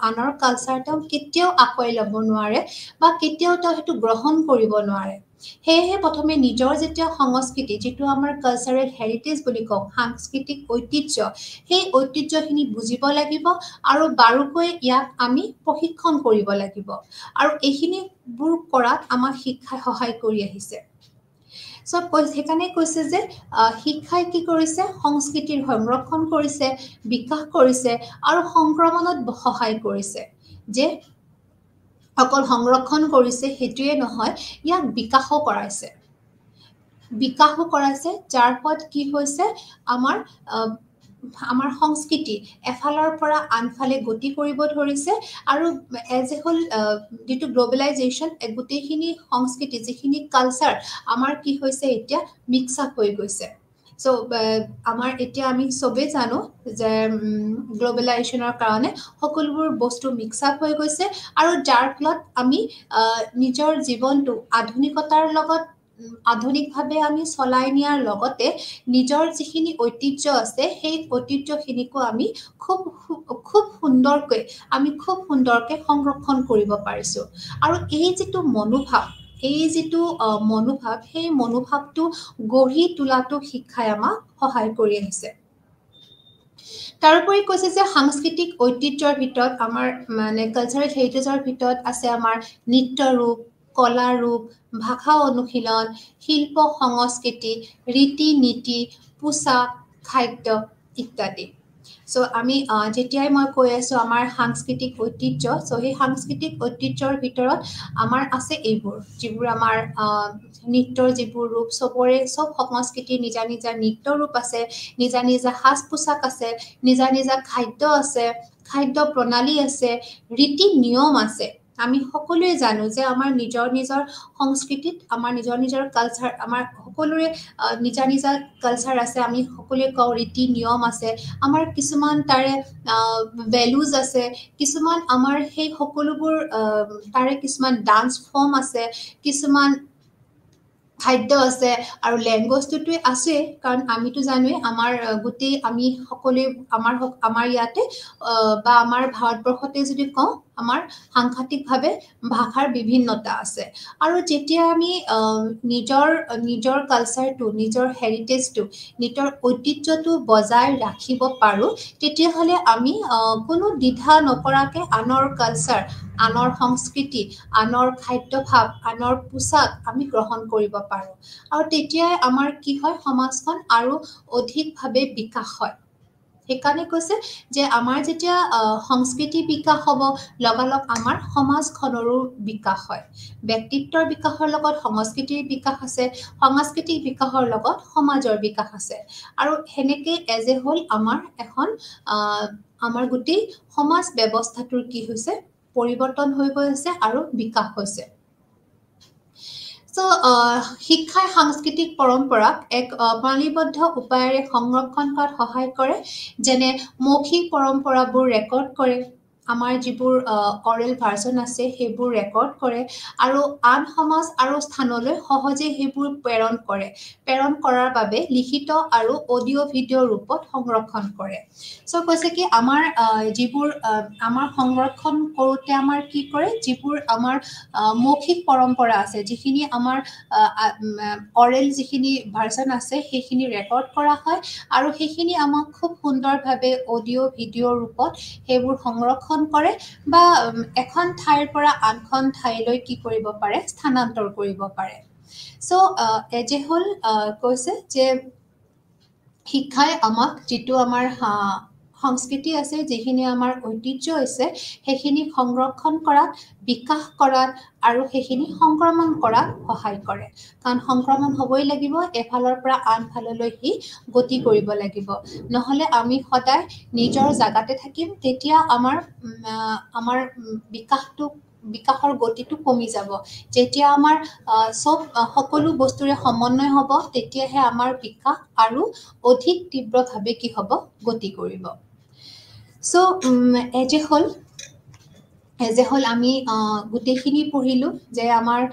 আনৰ কালচাৰ তেওঁ কেতিয়াও আঁকোৱাই ল'ব নোৱাৰে বা কেতিয়াও তেওঁ সেইটো গ্ৰহণ কৰিব নোৱাৰে সেয়েহে প্ৰথমে নিজৰ যেতিয়া সংস্কৃতি যিটো আমাৰ কালচাৰেল হেৰিটেজ বুলি কওঁ সাংস্কৃতিক ঐতিহ্য সেই ঐতিহ্যখিনি বুজিব লাগিব আৰু বাৰুকৈ ইয়াক আমি প্ৰশিক্ষণ কৰিব লাগিব আৰু এইখিনিবোৰ কৰাত আমাক শিক্ষাই সহায় কৰি আহিছে সেইকাৰণে কৈছে যে শিক্ষাই কি কৰিছে সংস্কৃতিৰ সংৰক্ষণ কৰিছে বিকাশ কৰিছে আৰু সংক্ৰমণত সহায় কৰিছে যে অকল সংৰক্ষণ কৰিছে সেইটোৱে নহয় ইয়াক বিকাশো কৰাইছে যাৰ ফলত কি হৈছে আমাৰ সংস্কৃতি এফালৰ পৰা আনফালে গতি কৰিব ধৰিছে আৰু এজ এ হোল যিটো গ্ল'বেলাইজেশ্যন গোটেইখিনি সংস্কৃতি যিখিনি কালচাৰ আমাৰ কি হৈছে এতিয়া মিক্স আপ হৈ গৈছে চ' আমাৰ এতিয়া আমি চবেই জানো যে গ্ল'বেলাইজেশ্যনৰ কাৰণে সকলোবোৰ বস্তু মিক্স আপ হৈ গৈছে আৰু যাৰ ফলত আমি নিজৰ জীৱনটো আধুনিকতাৰ লগত আধুনিকভাৱে আমি চলাই নিয়াৰ লগতে নিজৰ যিখিনি ঐতিহ্য আছে সেই ঐতিহ্যখিনিকো আমি খুব সুন্দৰকৈ সংৰক্ষণ কৰিব পাৰিছোঁ আৰু এই যিটো মনোভাৱ সেই মনোভাৱটো গঢ়ি তোলাটো শিক্ষাই আমাক সহায় কৰি আহিছে তাৰোপৰি কৈছে যে সাংস্কৃতিক ঐতিহ্যৰ ভিতৰত আমাৰ মানে কালচাৰেল হেৰিটেজৰ ভিতৰত আছে আমাৰ নৃত্য ৰূপ কলা ৰূপ ভাষা অনুশীলন শিল্প সংস্কৃতি ৰীতি নীতি পোচাক খাদ্য ইত্যাদি সো আমি যেতিয়াই মই কৈ আছো আমাৰ সাংস্কৃতিক ঐতিহ্য সো সেই সাংস্কৃতিক ঐতিহ্যৰ ভিতৰত আমাৰ আছে এইবোৰ যিবোৰ আমাৰ নৃত্যৰ যিবোৰ ৰূপ সবৰে সব সংস্কৃতিৰ নিজা নিজা নৃত্য ৰূপ আছে নিজা নিজা সাজ পোছাক আছে নিজা নিজা খাদ্য আছে খাদ্য প্ৰণালী আছে ৰীতি নিয়ম আছে আমি সকলোৱে জানো যে আমাৰ নিজৰ নিজৰ সংস্কৃতিত আমাৰ নিজৰ নিজৰ কালচাৰ আমাৰ সকলোৰে নিজা নিজা কালচাৰ আছে আমি সকলোৱে কওঁ ৰীতি নিয়ম আছে আমাৰ কিছুমান তাৰে ভেলুজ আছে কিছুমান আমাৰ সেই সকলোবোৰ তাৰে কিছুমান ডান্স ফৰ্ম আছে কিছুমান খাদ্য আছে আৰু লেংগুৱেজটোতো আছে কাৰণ আমিতো জানোৱে আমাৰ গোটেই আমি সকলোৱে আমাৰ ইয়াতে বা আমাৰ ভাৰতবৰ্ষতে যদি কওঁ আমাৰ সাংঘাতিকভাৱে ভাষাৰ বিভিন্নতা আছে আৰু যেতিয়া আমি নিজৰ নিজৰ কালচাৰটো নিজৰ হেৰিটেজটো নিজৰ ঐতিহ্যটো বজাই ৰাখিব পাৰোঁ তেতিয়াহ'লে আমি কোনো দ্বিধা নকৰাকৈ আনৰ কালচাৰ আনৰ সংস্কৃতি আনৰ খাদ্যভাৱ আনৰ পোছাক আমি গ্ৰহণ কৰিব পাৰোঁ আৰু তেতিয়াই আমাৰ কি হয় সমাজখন আৰু অধিকভাৱে বিকাশ হয় সেইকাৰণে কৈছে যে আমাৰ যেতিয়া সংস্কৃতি বিকাশ হ'ব লগালগ আমাৰ সমাজখনৰো বিকাশ হয় ব্যক্তিত্বৰ বিকাশৰ লগত সংস্কৃতিৰ বিকাশ আছে সাংস্কৃতিক বিকাশৰ লগত সমাজৰ বিকাশ আছে আৰু সেনেকৈ এজ এ হ'ল আমাৰ এখন আমাৰ গোটেই সমাজ ব্যৱস্থাটোৰ কি হৈছে পৰিৱৰ্তন হৈ গৈ আছে আৰু বিকাশ হৈছে শিক্ষাই সাংস্কৃতিক পৰম্পৰাক এক প্ৰণালীবদ্ধ উপায়েৰে সংৰক্ষণ কৰাত সহায় কৰে যেনে মৌখিক পৰম্পৰাবোৰ ৰেকৰ্ড কৰে আমাৰ যিবোৰ অৰেল ভাৰ্চন আছে সেইবোৰ ৰেকৰ্ড কৰে আৰু আন সমাজ আৰু স্থানলৈ সহজে সেইবোৰ প্ৰেৰণ কৰাৰ বাবে লিখিত আৰু অডিঅ' ভিডিঅ' ৰূপত সংৰক্ষণ কৰে কৈছে কি আমাৰ যিবোৰ আমাৰ সংৰক্ষণ কৰোঁতে আমাৰ কি কৰে যিবোৰ আমাৰ মৌখিক পৰম্পৰা আছে যিখিনি আমাৰ অৰেল যিখিনি ভাৰ্চন আছে সেইখিনি ৰেকৰ্ড কৰা হয় আৰু সেইখিনি আমাক খুব সুন্দৰভাৱে অডিঅ' ভিডিঅ' ৰূপত সেইবোৰ সংৰক্ষণ কৰে বা এখন ঠাইৰ পৰা আনখন ঠাইলৈ কি কৰিব পাৰে স্থানান্তৰ কৰিব পাৰে এজে হ'ল কৈছে যে শিক্ষাই আমাক যিটো আমাৰ সংস্কৃতি আছে যিখিনি আমাৰ ঐতিহ্য আছে সেইখিনি সংৰক্ষণ কৰাত বিকাশ কৰাত আৰু সেইখিনি সংক্ৰমণ কৰাত সহায় কৰে কাৰণ সংক্ৰমণ হ'বই লাগিব এফালৰ পৰা আনফাললৈ সি গতি কৰিব লাগিব নহ'লে আমি সদায় নিজৰ জাগাতে থাকিম তেতিয়া আমাৰ বিকাশৰ গতিটো কমি যাব যেতিয়া আমাৰ সকলো বস্তুৰে সমন্বয় হ'ব তেতিয়াহে আমাৰ বিকাশ আৰু অধিক তীব্ৰভাৱে কি হ'ব গতি কৰিব এজে হ'ল আমি গোটেইখিনি পঢ়িলোঁ যে আমাৰ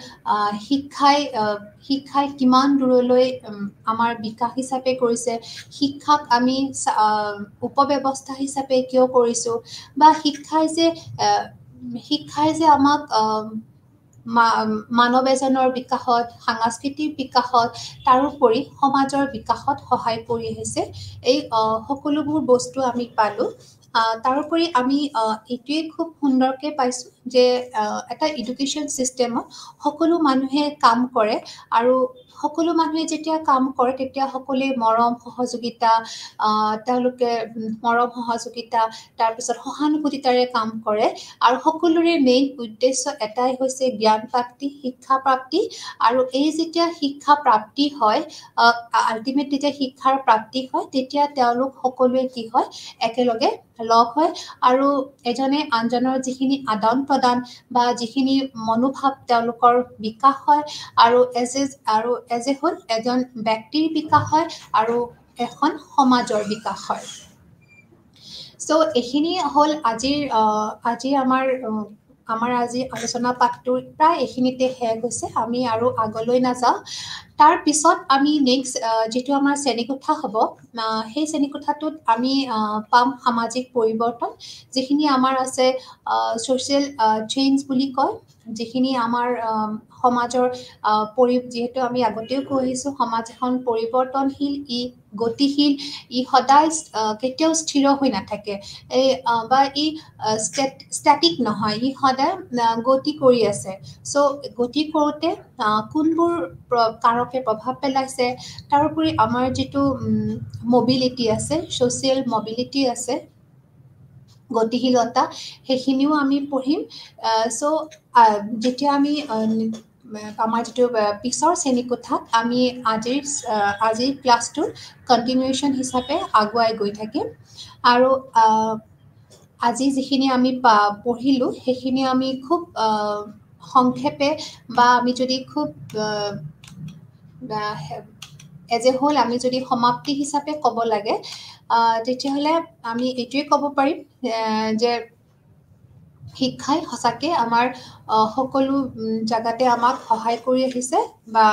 শিক্ষাই কিমান দূৰলৈ আমাৰ বিকাশ হিচাপে কৰিছে শিক্ষাক আমি উপব্যৱস্থা হিচাপে কিয় কৰিছোঁ বা শিক্ষাই যে আমাক মানৱ এজনৰ বিকাশত সাংস্কৃতিক বিকাশত তাৰোপৰি সমাজৰ বিকাশত সহায় কৰি আহিছে এই সকলোবোৰ বস্তু আমি পালোঁ তাৰোপৰি আমি এইটোৱে খুব সুন্দৰকৈ পাইছোঁ যে এটা এডুকেশ্যন চিষ্টেমত সকলো মানুহে কাম কৰে আৰু সকলো মানুহে যেতিয়া কাম কৰে তেতিয়া সকলোৱে মৰম সহযোগিতা তাৰপিছত সহানুভূতিতাৰে কাম কৰে আৰু সকলোৰে মেইন উদ্দেশ্য এটাই হৈছে জ্ঞান প্ৰাপ্তি শিক্ষা প্ৰাপ্তি আৰু এই যেতিয়া শিক্ষা প্ৰাপ্তি হয় আল্টিমেট যেতিয়া শিক্ষাৰ প্ৰাপ্তি হয় তেতিয়া তেওঁলোক সকলোৱে কি হয় একেলগে লগ হয় আৰু এজনে আনজনৰ যিখিনি আদান প্ৰদান বা যিখিনি মনোভাৱ তেওঁলোকৰ বিকাশ হয় আৰু এজ এ হ'ল এজন ব্যক্তিৰ বিকাশ হয় আৰু এখন সমাজৰ বিকাশ হয় এইখিনি হ'ল আজি আমাৰ আজি আলোচনা পাঠটো প্ৰায় এইখিনিতে শেষ হৈছে আমি আৰু আগলৈ নাযাওঁ তাৰ পিছত আমি নেক্সট যিটো আমাৰ শ্ৰেণীকোঠা হ'ব সেই শ্ৰেণীকোঠাটোত আমি পাম সামাজিক পৰিৱৰ্তন যিখিনি আমাৰ আছে ছ'চিয়েল চেঞ্জ বুলি কয় যিখিনি আমাৰ সমাজৰ যিহেতু আমি আগতেও কৈ আহিছোঁ সমাজ এখন পৰিৱৰ্তনশীল ই গতিশীল ই সদায় কেতিয়াও স্থিৰ হৈ নাথাকে বা ই ষ্টেটিক নহয় ই সদায় গতি কৰি আছে সো গতি কৰোঁতে কোনবোৰ কাৰকে প্ৰভাৱ পেলাইছে তাৰোপৰি আমাৰ যেটো মোবিলিটি আছে সোশ্যাল মোবিলিটি আছে গতিশীলতা সেইখিনিও আমি পঢ়িম সো যেতিয়া আমি আমাৰ যেটো পিছৰ শ্ৰেণীকোঠাত আমি আজিৰ ক্লাছটোৰ কন্টিনিউৱেশ্যন হিচাপে আগুৱাই গৈ থাকিম আৰু আজি যিখিনি আমি পঢ়িলোঁ সেইখিনি আমি খুব সংক্ষেপে বা আমি যদি খুব এজ এ হোল আমি যদি সমাপ্তি হিচাপে ক'ব লাগে তেতিয়াহ'লে আমি এইটোৱে ক'ব পাৰিম যে শিক্ষাই সঁচাকে আমাৰ সকলো জাগাতে আমাক সহায় কৰি আহিছে বা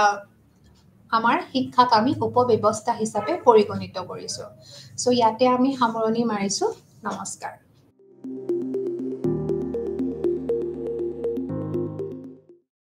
আমাৰ শিক্ষাক আমি উপব্যৱস্থা হিচাপে পৰিগণিত কৰিছোঁ সো ইয়াতে আমি সামৰণি মাৰিছোঁ নমস্কাৰ